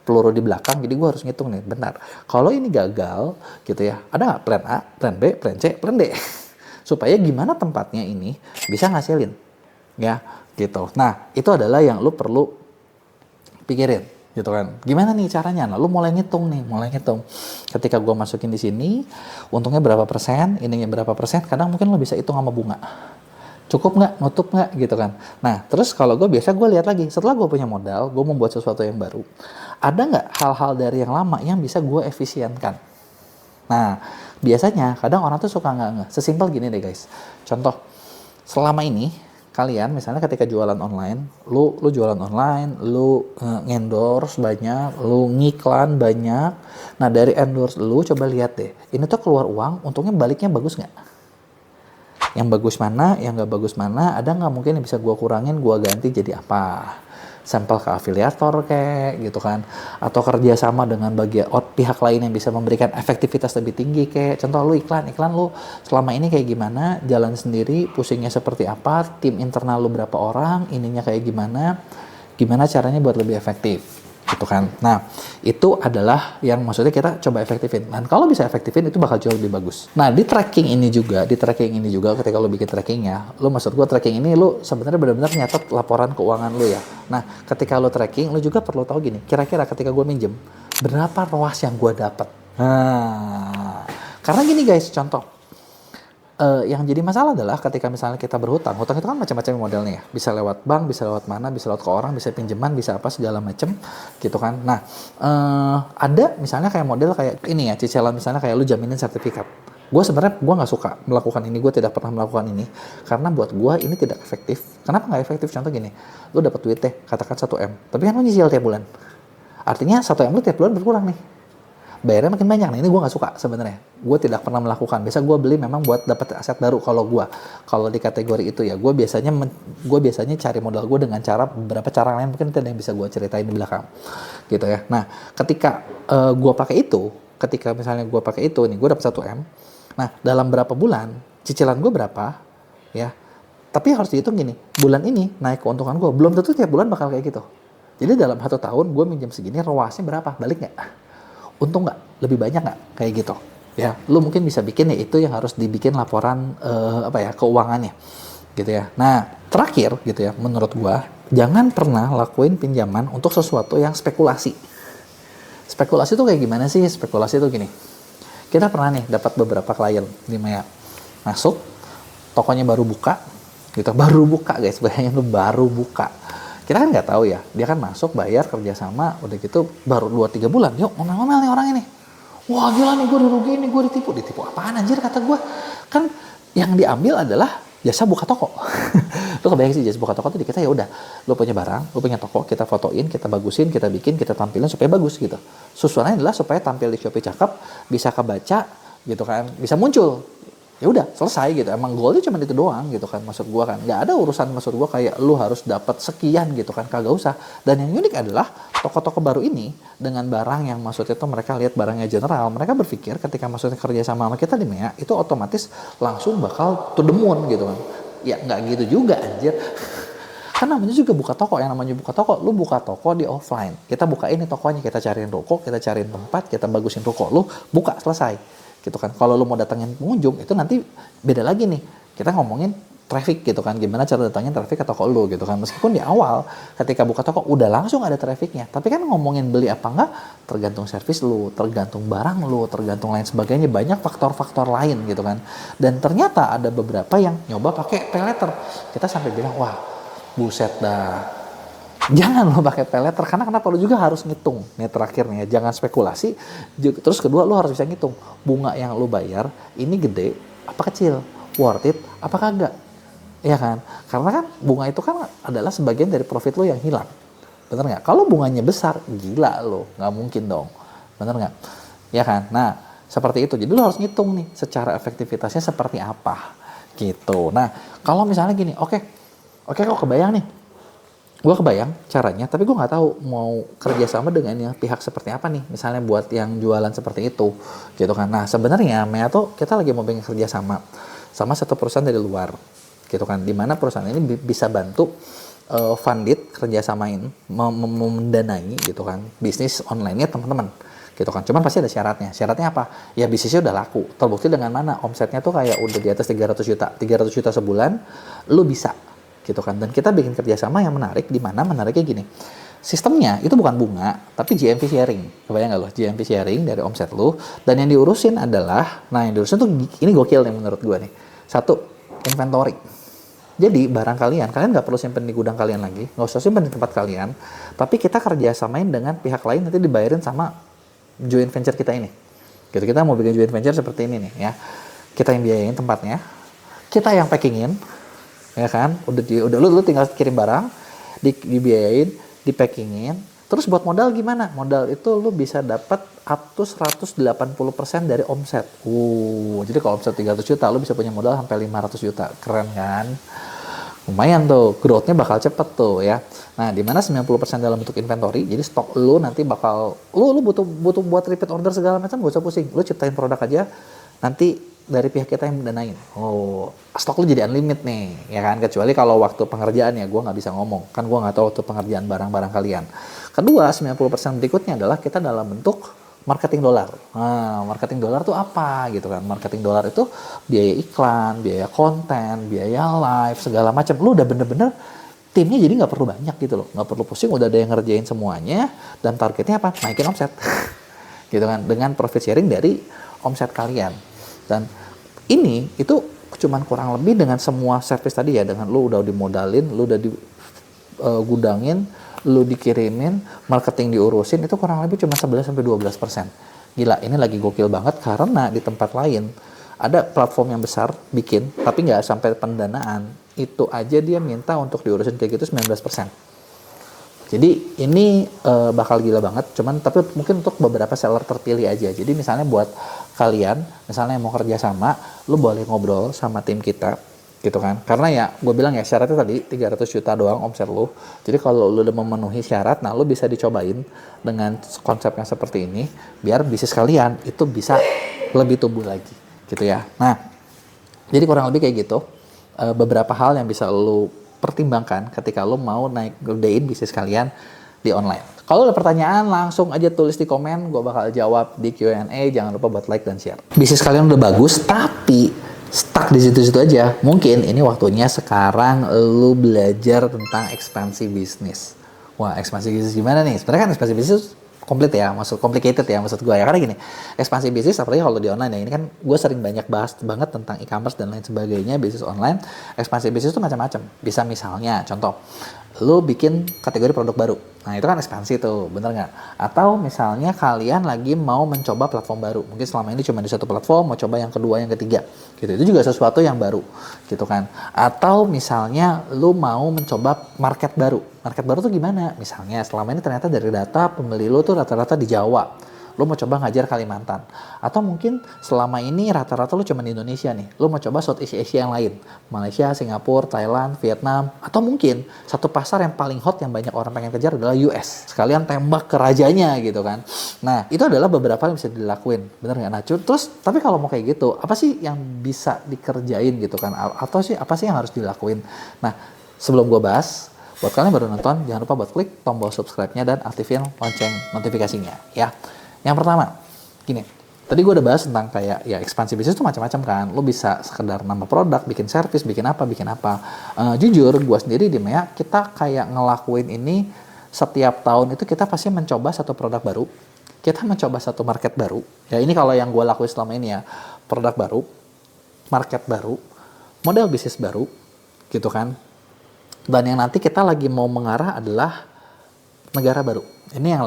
peluru di belakang, jadi gue harus ngitung nih, bentar, kalau ini gagal gitu ya, ada nggak plan A, plan B, plan C, plan D supaya gimana tempatnya ini bisa ngasilin ya gitu. Nah itu adalah yang lu perlu pikirin gitu kan, gimana nih caranya. Nah lu mulai ngitung ketika gue masukin di sini untungnya berapa persen, ininya berapa persen, kadang mungkin lo bisa hitung sama bunga, cukup nggak, nutup nggak gitu kan. Nah terus kalau gue biasa gue lihat lagi, setelah gue punya modal, gue membuat sesuatu yang baru, ada nggak hal-hal dari yang lama yang bisa gue efisienkan. Nah biasanya kadang orang tuh suka nggak, sesimpel gini deh guys, contoh selama ini kalian misalnya ketika jualan online, lu jualan online, lu endorse banyak, lu ngiklan banyak. Nah dari endorse lu coba lihat deh, ini tuh keluar uang, untungnya baliknya bagus nggak? Yang bagus mana, yang nggak bagus mana, ada nggak mungkin yang bisa gue kurangin, gue ganti jadi apa? Sampel ke afiliator kayak gitu kan, atau kerjasama dengan pihak lain yang bisa memberikan efektivitas lebih tinggi kayak contoh lu iklan lu selama ini kayak gimana, jalan sendiri, pusingnya seperti apa, tim internal lu berapa orang, ininya kayak gimana caranya buat lebih efektif gitu kan. Nah itu adalah yang maksudnya kita coba efektifin, dan kalau bisa efektifin itu bakal jauh lebih bagus. Nah di tracking ini juga ketika lo bikin trackingnya, lo maksud gue tracking ini lo sebenarnya benar-benar nyatet laporan keuangan lo ya. Nah ketika lo tracking, lo juga perlu tahu gini, kira-kira ketika gue minjem berapa ROAS yang gue dapat. Nah karena gini guys, contoh yang jadi masalah adalah ketika misalnya kita berhutang itu kan macam-macam modelnya ya, bisa lewat bank, bisa lewat mana, bisa lewat ke orang, bisa pinjaman, bisa apa segala macam gitu kan. Nah ada misalnya kayak model kayak ini ya, cicilan misalnya kayak lu jaminin sertifikat. Gue sebenarnya nggak suka melakukan ini, gue tidak pernah melakukan ini karena buat gue ini tidak efektif. Kenapa nggak efektif? Contoh gini, lu dapat duit deh katakan 1M, tapi kan lu nyicil tiap bulan, artinya 1M lu tiap bulan berkurang nih, bayarnya makin banyak. Nah ini gue nggak suka sebenarnya, gue tidak pernah melakukan. Biasa gue beli memang buat dapat aset baru. Kalau di kategori itu ya gue biasanya cari modal gue dengan beberapa cara lain, mungkin itu yang bisa gue ceritain di belakang gitu ya. Nah ketika gue pakai itu, nih gue dapat 1M. Nah dalam berapa bulan cicilan gue berapa ya, tapi harus dihitung gini, bulan ini naik keuntungan gue belum tentu tiap bulan bakal kayak gitu. Jadi dalam 1 tahun gue minjem segini, ROAS-nya berapa, balik nggak, untung nggak, lebih banyak nggak, kayak gitu ya. Lu mungkin bisa bikin ya, itu yang harus dibikin laporan keuangannya gitu ya. Nah terakhir gitu ya, menurut gua jangan pernah lakuin pinjaman untuk sesuatu yang spekulasi. Spekulasi tuh kayak gimana sih? Spekulasi tuh gini, kita pernah nih dapat beberapa klien di Maya, masuk tokonya baru buka gitu, guys, bayangin lu baru buka. Kita kan nggak tahu ya, dia kan masuk bayar kerjasama, udah gitu baru 2-3 bulan, yuk ngomel-ngomel nih orang ini, wah gila nih gue dirugiin nih, gue ditipu apaan anjir, kata gue. Kan yang diambil adalah jasa buka toko. Lu kebayang sih, jasa buka toko tuh di kita ya udah, lu punya barang, lu punya toko, kita fotoin, kita bagusin, kita bikin, kita tampilin supaya bagus gitu. Susunannya adalah supaya tampil di Shopee cakep, bisa kebaca gitu kan, bisa muncul. Ya udah selesai gitu, emang goalnya cuma itu doang gitu kan, maksud gua kan nggak ada urusan, maksud gua kayak lu harus dapat sekian gitu kan, kagak usah. Dan yang unik adalah toko-toko baru ini dengan barang yang maksudnya tuh mereka lihat barangnya general, mereka berpikir ketika maksudnya kerja sama kita di Mea itu otomatis langsung bakal to the moon gitu kan. Ya nggak gitu juga anjir. Kan namanya juga buka toko, yang namanya buka toko, lu buka toko di offline, kita buka ini tokonya, kita cariin ruko, kita cariin tempat, kita bagusin ruko, lu buka, selesai gitu kan. Kalau lu mau datangin pengunjung itu nanti beda lagi nih, kita ngomongin traffic gitu kan, gimana cara datangin traffic ke toko lu gitu kan. Meskipun di awal ketika buka toko udah langsung ada trafficnya, tapi kan ngomongin beli apa enggak tergantung servis lu, tergantung barang lu, tergantung lain sebagainya, banyak faktor-faktor lain gitu kan. Dan ternyata ada beberapa yang nyoba pakai pay letter, kita sampai bilang wah buset dah, Jangan lo pakai pay later, karena kenapa? Lo juga harus ngitung. Nih terakhir nih ya, jangan spekulasi. Terus kedua, lo harus bisa ngitung bunga yang lo bayar ini gede apa kecil, worth it apa kagak, ya kan? Karena kan bunga itu kan adalah sebagian dari profit lo yang hilang, bener nggak? Kalau bunganya besar, gila lo, nggak mungkin dong, bener nggak? Ya kan? Nah, seperti itu. Jadi lo harus ngitung nih secara efektivitasnya seperti apa, gitu. Nah, kalau misalnya gini, oke, kok kebayang nih. Gue kebayang caranya, tapi gue nggak tahu mau kerjasama dengan yang pihak seperti apa nih. Misalnya buat yang jualan seperti itu, gitu kan. Nah sebenarnya Mea tuh kita lagi mau bikin kerjasama sama satu perusahaan dari luar, gitu kan. Dimana perusahaan ini bisa bantu funded, kerjasamain, mendanai, gitu kan, bisnis online-nya teman-teman, gitu kan. Cuman pasti ada syaratnya. Syaratnya apa? Ya bisnisnya udah laku. Terbukti dengan mana? Omsetnya tuh kayak udah di atas 300 juta. 300 juta sebulan, lu bisa, gitu kan. Dan kita bikin kerjasama yang menarik, di mana menariknya gini, sistemnya itu bukan bunga tapi GMV sharing. Kebayang nggak lo? GMV sharing dari omset lo, dan yang diurusin adalah, nah yang diurusin tuh ini gokil nih menurut gue nih. Satu, inventory. Jadi barang kalian nggak perlu simpen di gudang kalian lagi, nggak usah simpen di tempat kalian, tapi kita kerjasamain dengan pihak lain, nanti dibayarin sama joint venture kita ini, gitu. Kita mau bikin joint venture seperti ini nih ya, kita yang biayain tempatnya, kita yang packingin, ya kan, udah lu tinggal kirim barang, dibiayain, dipackingin. Terus buat modal gimana? Modal itu lu bisa dapat up to 180% dari omset. Jadi kalau omset 300 juta, lu bisa punya modal sampai 500 juta. Keren kan? Lumayan tuh, growth-nya bakal cepet tuh ya. Nah, di mana 90% dalam bentuk inventory, jadi stok lu nanti bakal, lu butuh buat repeat order segala macam, gak usah pusing. Lu ciptain produk aja, nanti dari pihak kita yang mendanain. Stok lu jadi unlimited nih, ya kan? Kecuali kalau waktu pengerjaan ya, gue nggak bisa ngomong. Kan gue nggak tahu waktu pengerjaan barang-barang kalian. Kedua, 90% berikutnya adalah kita dalam bentuk marketing dolar. Nah, marketing dolar tuh apa gitu kan? Marketing dolar itu biaya iklan, biaya konten, biaya live, segala macam. Lu udah bener-bener timnya jadi nggak perlu banyak gitu loh. Nggak perlu pusing, udah ada yang ngerjain semuanya. Dan targetnya apa? Naikin omset. Gitu kan? Dengan profit sharing dari omset kalian. Dan ini itu cuman kurang lebih dengan semua service tadi ya, dengan lu udah dimodalin, lu udah digudangin, lu dikirimin, marketing diurusin, itu kurang lebih cuma 11-12%. Gila, ini lagi gokil banget karena di tempat lain ada platform yang besar bikin, tapi nggak sampai pendanaan, itu aja dia minta untuk diurusin kayak gitu 19%. Jadi ini bakal gila banget, cuman tapi mungkin untuk beberapa seller terpilih aja. Jadi misalnya buat kalian, misalnya yang mau kerja sama, lu boleh ngobrol sama tim kita, gitu kan. Karena ya, gue bilang ya, syaratnya tadi 300 juta doang omset lu. Jadi kalau lu udah memenuhi syarat, nah lu bisa dicobain dengan konsep yang seperti ini, biar bisnis kalian itu bisa lebih tumbuh lagi, gitu ya. Nah, jadi kurang lebih kayak gitu. Beberapa hal yang bisa lu pertimbangkan ketika lo mau gedein bisnis kalian di online. Kalau ada pertanyaan, langsung aja tulis di komen, gue bakal jawab di Q&A. Jangan lupa buat like dan share. Bisnis kalian udah bagus, tapi stuck di situ-situ aja. Mungkin ini waktunya sekarang lo belajar tentang ekspansi bisnis. Wah, ekspansi bisnis gimana nih? Sebenarnya kan ekspansi bisnis komplit ya, complicated ya maksud gue ya. Karena gini, ekspansi bisnis apalagi kalau di online ya, ini kan gue sering banyak bahas banget tentang e-commerce dan lain sebagainya, bisnis online. Ekspansi bisnis itu macam-macam. Bisa misalnya, contoh, lo bikin kategori produk baru. Nah itu kan ekspansi tuh, bener nggak? Atau misalnya kalian lagi mau mencoba platform baru. Mungkin selama ini cuma di satu platform, mau coba yang kedua, yang ketiga. Gitu. Itu juga sesuatu yang baru, gitu kan. Atau misalnya lo mau mencoba market baru. Market baru tuh gimana? Misalnya selama ini ternyata dari data pembeli lo tuh rata-rata di Jawa. Lo mau coba ngajar Kalimantan. Atau mungkin selama ini rata-rata lo cuma di Indonesia nih. Lo mau coba Southeast Asia yang lain. Malaysia, Singapura, Thailand, Vietnam. Atau mungkin satu pasar yang paling hot yang banyak orang pengen kejar adalah US. Sekalian tembak ke rajanya gitu kan. Nah itu adalah beberapa yang bisa dilakuin. Bener nggak? Nah terus tapi kalau mau kayak gitu, apa sih yang bisa dikerjain gitu kan? Atau sih apa sih yang harus dilakuin? Nah sebelum gue bahas, buat kalian baru nonton, jangan lupa buat klik tombol subscribe-nya dan aktifin lonceng notifikasinya ya. Yang pertama, gini, tadi gue udah bahas tentang kayak ya ekspansi bisnis itu macam-macam kan. Lo bisa sekedar nambah produk, bikin service, bikin apa. Jujur, gue sendiri di Mea, kita kayak ngelakuin ini setiap tahun itu kita pasti mencoba satu produk baru. Kita mencoba satu market baru. Ya ini kalau yang gue lakuin selama ini ya, produk baru, market baru, model bisnis baru, gitu kan. Dan yang nanti kita lagi mau mengarah adalah negara baru. Ini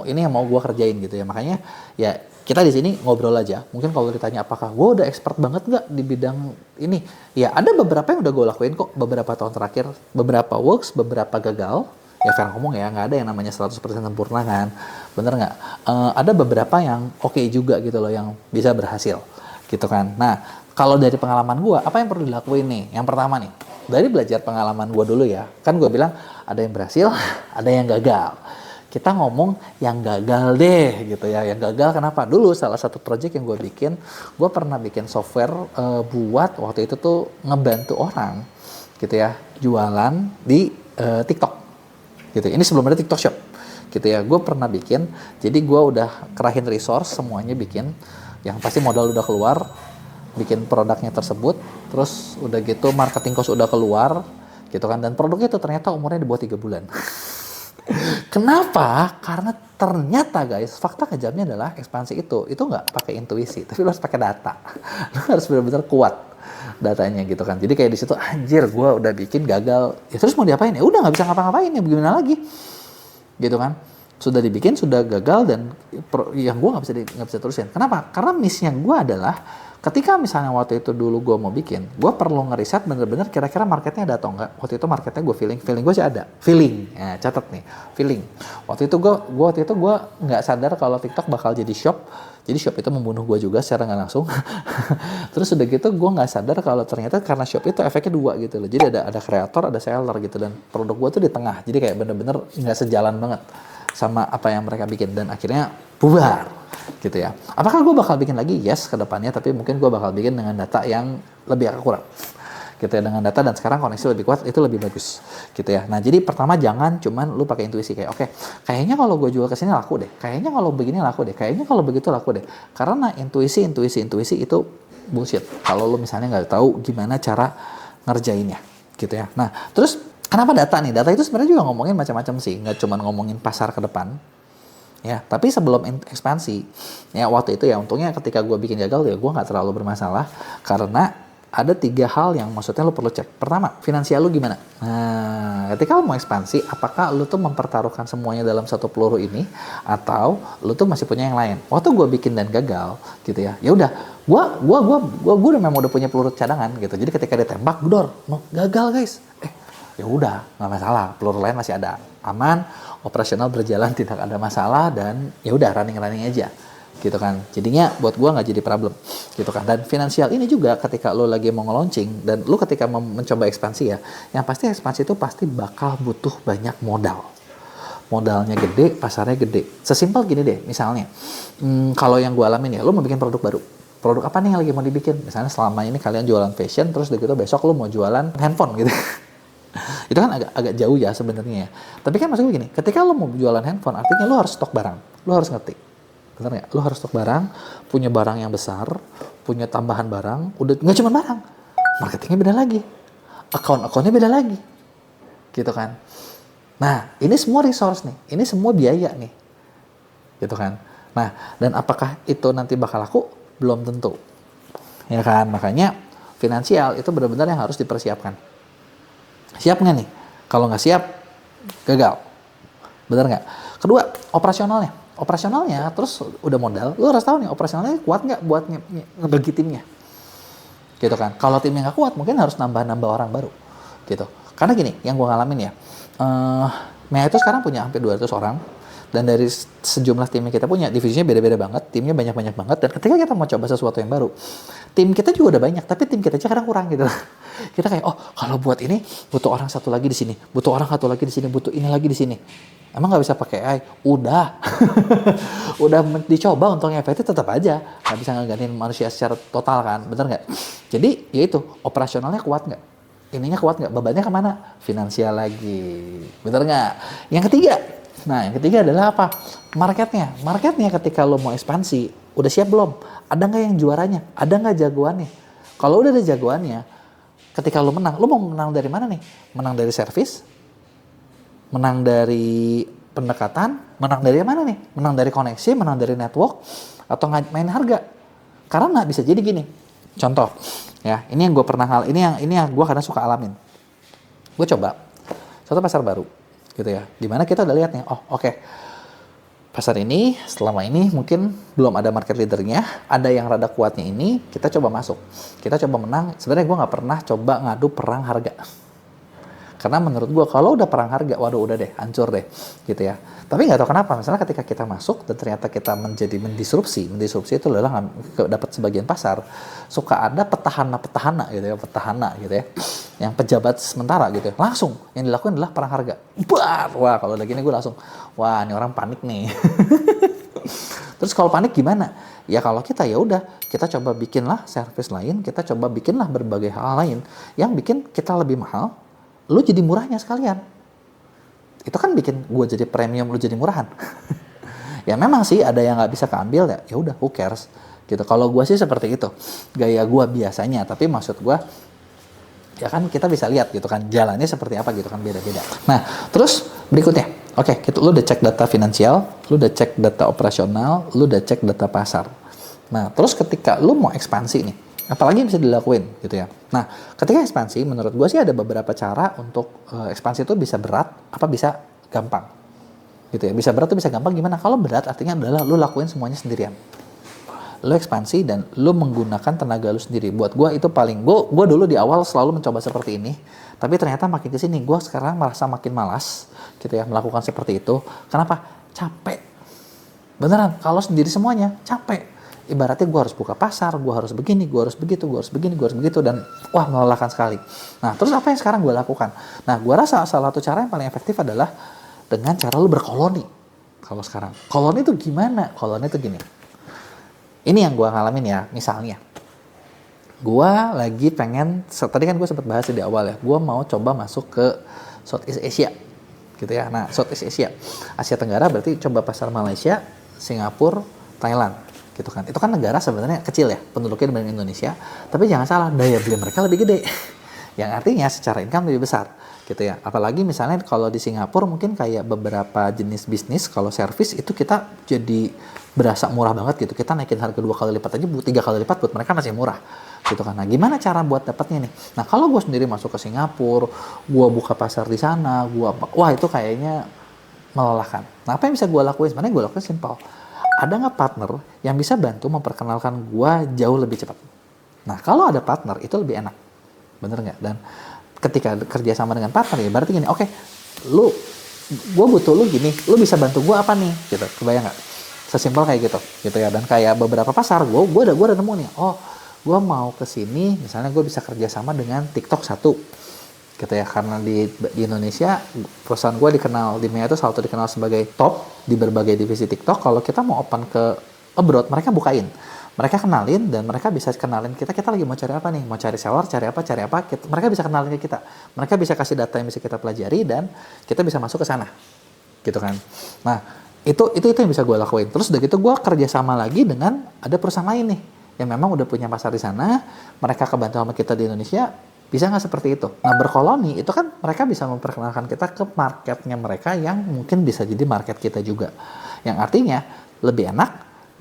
yang mau gue kerjain gitu ya. Makanya ya kita di sini ngobrol aja. Mungkin kalau ditanya apakah gue udah expert banget nggak di bidang ini, ya ada beberapa yang udah gue lakuin kok beberapa tahun terakhir. Beberapa works, beberapa gagal. Ya fair ngomong ya, nggak ada yang namanya 100% sempurna kan. Bener nggak? Ada beberapa yang oke juga gitu loh, yang bisa berhasil gitu kan. Nah, kalau dari pengalaman gue, apa yang perlu dilakuin nih? Yang pertama nih, dari belajar pengalaman gue dulu ya. Kan gue bilang ada yang berhasil, ada yang gagal. Kita ngomong yang gagal deh gitu ya. Yang gagal kenapa? Dulu salah satu project yang gue bikin, gue pernah bikin software buat waktu itu tuh ngebantu orang gitu ya, jualan di TikTok gitu. Ini sebelum ada TikTok Shop gitu ya. Gue pernah bikin, jadi gue udah kerahin resource semuanya bikin. Yang pasti modal udah keluar, bikin produknya tersebut, terus udah gitu marketing cost udah keluar gitu kan, dan produknya itu ternyata umurnya di bawah 3 bulan. Kenapa? Karena ternyata guys, fakta kejamnya adalah ekspansi itu nggak pakai intuisi, tapi lo harus pakai data. Lo harus benar-benar kuat datanya gitu kan. Jadi kayak di situ anjir, gue udah bikin gagal, ya terus mau diapain ya? Udah nggak bisa ngapa-ngapain ya, bagaimana lagi? Gitu kan. Sudah dibikin, sudah gagal, dan yang gue nggak bisa terusin. Kenapa? Karena miss yang gue adalah ketika misalnya waktu itu dulu gue mau bikin, gue perlu ngeriset bener-bener kira-kira marketnya ada atau enggak. Waktu itu marketnya gue feeling gue sih ada. Feeling, ya, catat nih, feeling. Waktu itu gue nggak sadar kalau TikTok bakal jadi shop. Jadi shop itu membunuh gue juga secara nggak langsung. Terus udah gitu gue nggak sadar kalau ternyata karena shop itu efeknya dua gitu loh. Jadi ada kreator, ada seller gitu, dan produk gue tuh di tengah. Jadi kayak bener-bener nggak sejalan banget sama apa yang mereka bikin, dan akhirnya bubar gitu ya. Apakah gue bakal bikin lagi? Yes, ke depannya, tapi mungkin gue bakal bikin dengan data yang lebih akurat gitu ya, dengan data, dan sekarang koneksi lebih kuat, itu lebih bagus gitu ya. Nah, jadi pertama jangan cuman lu pakai intuisi kayak oke, kayaknya kalau gue jual ke sini laku deh, kayaknya kalau begini laku deh, kayaknya kalau begitu laku deh. Karena intuisi itu bullshit kalau lu misalnya nggak tahu gimana cara ngerjainnya gitu ya. Nah, terus kenapa data nih? Data itu sebenarnya juga ngomongin macam-macam sih, nggak cuma ngomongin pasar ke depan. Ya, tapi sebelum ekspansi, ya waktu itu ya untungnya ketika gue bikin gagal ya gue nggak terlalu bermasalah, karena ada 3 hal yang maksudnya lo perlu cek. Pertama, finansial lo gimana? Nah, ketika lo mau ekspansi, apakah lo tuh mempertaruhkan semuanya dalam satu peluru ini, atau lo tuh masih punya yang lain? Waktu gue bikin dan gagal, gitu ya, ya udah, gue udah memang udah punya peluru cadangan gitu. Jadi ketika ditembak, gedor, gagal guys, ya udah nggak masalah, peluru lain masih ada, aman, operasional berjalan, tidak ada masalah, dan ya udah running aja gitu kan. Jadinya buat gua nggak jadi problem gitu kan. Dan finansial ini juga ketika lo lagi mau nge-launching dan lo ketika mencoba ekspansi ya, yang pasti ekspansi itu pasti bakal butuh banyak modalnya gede, pasarnya gede. Sesimpel gini deh, misalnya kalau yang gua alamin ya, lo mau bikin produk baru, produk apa nih yang lagi mau dibikin? Misalnya selama ini kalian jualan fashion, terus begitu besok lo mau jualan handphone gitu. Itu kan agak jauh ya sebenarnya ya. Tapi kan maksud gue gini, ketika lo mau jualan handphone, artinya lo harus stok barang. Lo harus ngerti. Benar nggak? Lo harus stok barang, punya barang yang besar, punya tambahan barang, udah nggak cuma barang. Marketingnya beda lagi. Account-accountnya beda lagi. Gitu kan. Nah, ini semua resource nih. Ini semua biaya nih. Gitu kan. Nah, dan apakah itu nanti bakal laku? Belum tentu. Ya kan? Makanya finansial itu benar-benar yang harus dipersiapkan. Siap nggak nih? Kalau nggak siap, gagal. Bener nggak? Kedua, operasionalnya terus udah modal, lu harus tahu nih operasionalnya kuat nggak buat ngebagi timnya, gitu kan. Kalau timnya nggak kuat, mungkin harus nambah orang baru, gitu. Karena gini, yang gue ngalamin ya, Mea itu sekarang punya hampir 200 orang, dan dari sejumlah timnya kita punya, divisinya beda-beda banget, timnya banyak-banyak banget, dan ketika kita mau coba sesuatu yang baru, tim kita juga udah banyak, tapi tim kita aja kadang kurang gitu. Kita kayak, oh kalau buat ini butuh orang satu lagi di sini, butuh orang satu lagi di sini, butuh ini lagi di sini. Emang nggak bisa pakai AI? Udah, udah dicoba untungnya efektif, tetap aja nggak bisa nggantiin manusia secara total kan, bener nggak? Jadi ya itu, operasionalnya kuat nggak? Ininya kuat nggak? Bebannya kemana? Finansial lagi, bener nggak? Yang ketiga adalah apa? Marketnya ketika lo mau ekspansi, udah siap belum? Ada nggak yang juaranya? Ada nggak jagoannya? Kalau udah ada jagoannya, ketika lo mau menang dari mana nih? Menang dari service? Menang dari pendekatan? Menang dari mana nih? Menang dari koneksi? Menang dari network? Atau main harga? Karena bisa jadi gini. Contoh, ya, ini yang gue kadang suka alamin. Gue coba satu pasar baru, gitu ya. Dimana kita udah lihat nih, oh oke, pasar ini selama ini mungkin belum ada market leadernya, ada yang rada kuatnya ini, kita coba masuk, kita coba menang. Sebenarnya gue nggak pernah coba ngadu perang harga, karena menurut gue kalau udah perang harga, waduh udah deh, hancur deh, gitu ya. Tapi nggak tahu kenapa, misalnya ketika kita masuk dan ternyata kita mendisrupsi itu adalah dapat sebagian pasar, suka ada petahana gitu ya, gitu ya, yang pejabat sementara gitu ya, langsung yang dilakukan adalah perang harga. Wah kalau udah gini gue langsung, wah ini orang panik nih. Terus kalau panik gimana? Ya kalau kita ya udah, kita coba bikinlah service lain, kita coba bikinlah berbagai hal lain yang bikin kita lebih mahal, lu jadi murahnya sekalian. Itu kan bikin gue jadi premium, lu jadi murahan. Ya memang sih ada yang nggak bisa keambil ya udah, who cares gitu. Kalau gue sih seperti itu gaya gue biasanya, tapi maksud gue ya kan kita bisa lihat gitu kan jalannya seperti apa gitu kan, beda-beda. Nah terus berikutnya, oke, lu udah cek data finansial, lu udah cek data operasional, lu udah cek data pasar. Nah terus ketika lu mau ekspansi nih, apalagi yang bisa dilakuin gitu ya. Nah, ketika ekspansi, menurut gue sih ada beberapa cara untuk ekspansi itu bisa berat, apa bisa gampang. Gitu ya. Bisa berat atau bisa gampang gimana? Kalau berat artinya adalah lu lakuin semuanya sendirian. Lu ekspansi dan lu menggunakan tenaga lu sendiri. Buat gue itu paling, gue dulu di awal selalu mencoba seperti ini. Tapi ternyata makin kesini, gue sekarang merasa makin malas gitu ya, melakukan seperti itu. Kenapa? Capek. Beneran, kalau sendiri semuanya, capek. Ibaratnya gue harus buka pasar, gue harus begini, gue harus begitu, gue harus begini, gue harus begitu, dan wah melelahkan sekali. Nah terus apa yang sekarang gue lakukan? Nah gue rasa salah satu cara yang paling efektif adalah dengan cara lu berkoloni. Kalau sekarang, koloni itu gimana? Koloni itu gini. Ini yang gue ngalamin ya, misalnya. Gue lagi pengen, tadi kan gue sempat bahas di awal ya, gue mau coba masuk ke Southeast Asia. Gitu ya, nah Southeast Asia. Asia Tenggara berarti coba pasar Malaysia, Singapura, Thailand. Gitu kan. Itu kan negara sebenarnya kecil ya penduduknya dibanding Indonesia, tapi jangan salah daya beli mereka lebih gede, yang artinya secara income lebih besar gitu ya. Apalagi misalnya kalau di Singapura mungkin kayak beberapa jenis bisnis kalau service itu kita jadi berasa murah banget gitu, kita naikin harga 2 kali lipat aja, 3 kali lipat buat mereka masih murah gitu kan. Nah gimana cara buat dapatnya nih? Nah kalau gue sendiri masuk ke Singapura, gue buka pasar di sana, wah itu kayaknya melelahkan. Nah apa yang bisa gue lakuin? Sebenarnya gue lakuin simpel. Ada nggak partner yang bisa bantu memperkenalkan gua jauh lebih cepat? Nah, kalau ada partner itu lebih enak. Bener nggak? Dan ketika kerja sama dengan partner ya berarti gini, oke, gua butuh lu gini, lu bisa bantu gua apa nih? Gitu, kebayang nggak? Sesimpel kayak gitu ya. Dan kayak beberapa pasar, gua udah nemu nih, oh, gua mau ke sini, misalnya gua bisa kerja sama dengan TikTok satu. Gitu ya, karena di Indonesia perusahaan gue dikenal di MEA itu selalu dikenal sebagai top di berbagai divisi TikTok. Kalau kita mau open ke abroad, mereka bukain, mereka kenalin, dan mereka bisa kenalin kita lagi mau cari apa nih, mau cari seller, cari apa, mereka bisa kenalin ke kita, mereka bisa kasih data yang bisa kita pelajari dan kita bisa masuk ke sana gitu kan. Nah itu yang bisa gue lakuin. Terus udah gitu gue kerja sama lagi dengan ada perusahaan lain nih yang memang udah punya pasar di sana, mereka kebantu sama kita di Indonesia. Bisa nggak seperti itu? Nah berkoloni itu kan mereka bisa memperkenalkan kita ke marketnya mereka yang mungkin bisa jadi market kita juga. Yang artinya lebih enak,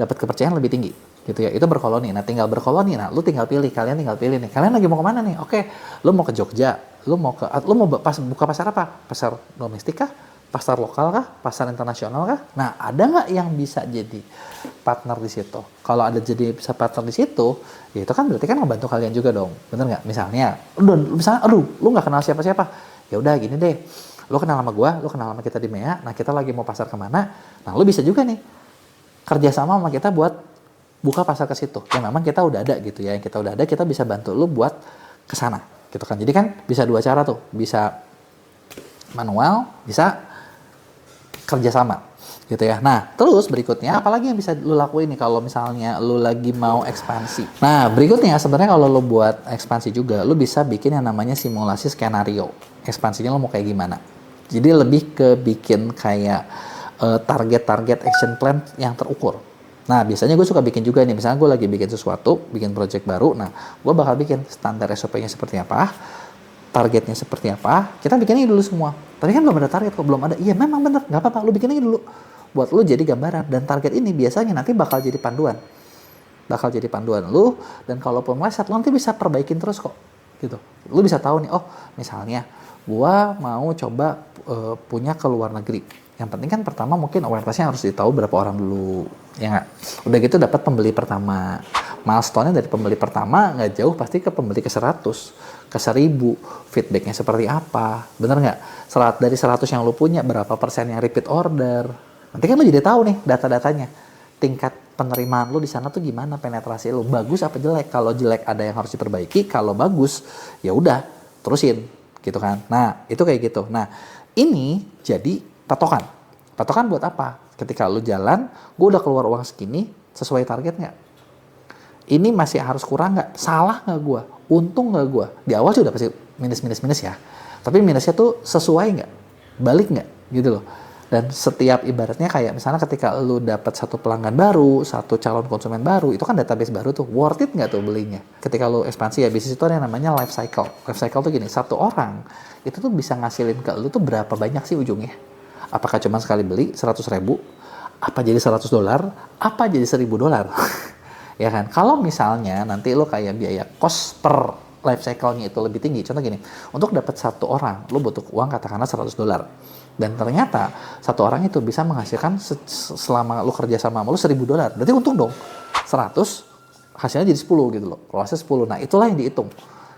dapat kepercayaan lebih tinggi. Gitu ya, itu berkoloni. Nah tinggal berkoloni, nah lu tinggal pilih, kalian tinggal pilih nih. Kalian lagi mau kemana nih? Oke, lu mau ke Jogja, lu mau buka pasar apa? Pasar domestik kah? Pasar lokal kah? Pasar internasional kah? Nah, ada nggak yang bisa jadi partner di situ? Kalau ada jadi bisa partner di situ, ya itu kan berarti kan ngebantu kalian juga dong, bener nggak? Misalnya, lu nggak kenal siapa-siapa, ya udah gini deh, lu kenal sama gua, lu kenal sama kita di MEA, nah kita lagi mau pasar kemana, nah lu bisa juga nih kerjasama sama kita buat buka pasar ke situ. Yang memang kita udah ada gitu ya, yang kita udah ada, kita bisa bantu lu buat ke sana, gitu kan? Jadi kan bisa dua cara tuh, bisa manual, bisa kerjasama gitu ya. Nah terus berikutnya apalagi yang bisa lu lakuin nih kalau misalnya lu lagi mau ekspansi. Nah berikutnya sebenarnya kalau lu buat ekspansi juga lu bisa bikin yang namanya simulasi skenario ekspansinya lu mau kayak gimana. Jadi lebih ke bikin kayak target action plan yang terukur. Nah biasanya gue suka bikin juga nih, misalnya gue lagi bikin sesuatu, bikin project baru, nah gue bakal bikin standar SOP-nya seperti apa, targetnya seperti apa, kita bikin aja dulu semua. Tapi kan belum ada target kok, belum ada. Iya memang bener, nggak apa-apa, lu bikin aja dulu. Buat lu jadi gambaran, dan target ini biasanya nanti bakal jadi panduan. Lu, dan kalaupun meleset, lu nanti bisa perbaikin terus kok. Gitu. Lu bisa tahu nih, oh misalnya, gua mau coba punya ke luar negeri. Yang penting kan pertama mungkin awareness-nya harus ditahu berapa orang dulu, ya nggak? Udah gitu dapat pembeli pertama. Milestone-nya dari pembeli pertama nggak jauh pasti ke pembeli ke 100, ke 1000. Feedback-nya seperti apa? Bener nggak? Dari 100 yang lu punya, berapa persen yang repeat order? Nanti kan lu jadi tahu nih data-datanya. Tingkat penerimaan lu di sana tuh gimana, penetrasi lu bagus apa jelek? Kalau jelek ada yang harus diperbaiki, kalau bagus ya udah terusin gitu kan. Nah, itu kayak gitu. Nah, ini jadi patokan. Patokan buat apa? Ketika lu jalan, gue udah keluar uang segini, sesuai target nggak? Ini masih harus kurang nggak? Salah nggak gue? Untung nggak gue? Di awal sih udah pasti minus ya. Tapi minusnya tuh sesuai nggak? Balik nggak? Gitu loh. Dan setiap ibaratnya kayak misalnya ketika lu dapat satu pelanggan baru, satu calon konsumen baru, itu kan database baru tuh, worth it nggak tuh belinya? Ketika lu ekspansi ya bisnis itu ada yang namanya life cycle. Life cycle tuh gini, satu orang itu tuh bisa ngasilin ke lu tuh berapa banyak sih ujungnya? Apakah cuma sekali beli 100.000? Apa jadi $100? Apa jadi $1.000? Ya kan? Kalau misalnya nanti lu kayak biaya cost per life cycle-nya itu lebih tinggi. Contoh gini, untuk dapat satu orang, lu butuh uang katakanlah $100. Dan ternyata satu orang itu bisa menghasilkan selama lu kerja sama lu $1.000. Berarti untung dong. 100 hasilnya jadi 10 gitu loh. Kelasnya 10. Nah, itulah yang dihitung.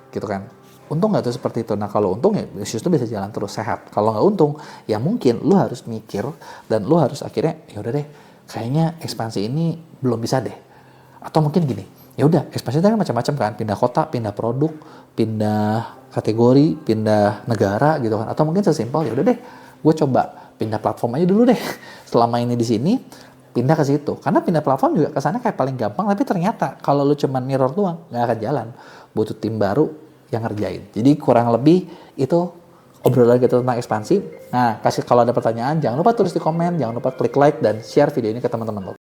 Gitu kan. Untung nggak tuh seperti itu? Nah, kalau untung ya bisnis itu bisa jalan terus sehat. Kalau nggak untung, ya mungkin lu harus mikir dan lu harus akhirnya ya udah deh, kayaknya ekspansi ini belum bisa deh. Atau mungkin gini, ya udah ekspansi itu kan macam-macam kan, pindah kota, pindah produk, pindah kategori, pindah negara gitu kan. Atau mungkin sesimpel ya udah deh, gue coba pindah platform aja dulu deh. Selama ini di sini, pindah ke situ. Karena pindah platform juga kesannya kayak paling gampang, tapi ternyata kalau lu cuman mirror doang, nggak akan jalan. Butuh tim baru yang ngerjain. Jadi kurang lebih itu obrolan kita tentang ekspansi. Nah, kalau ada pertanyaan, jangan lupa tulis di komen, jangan lupa klik like dan share video ini ke teman-teman lo.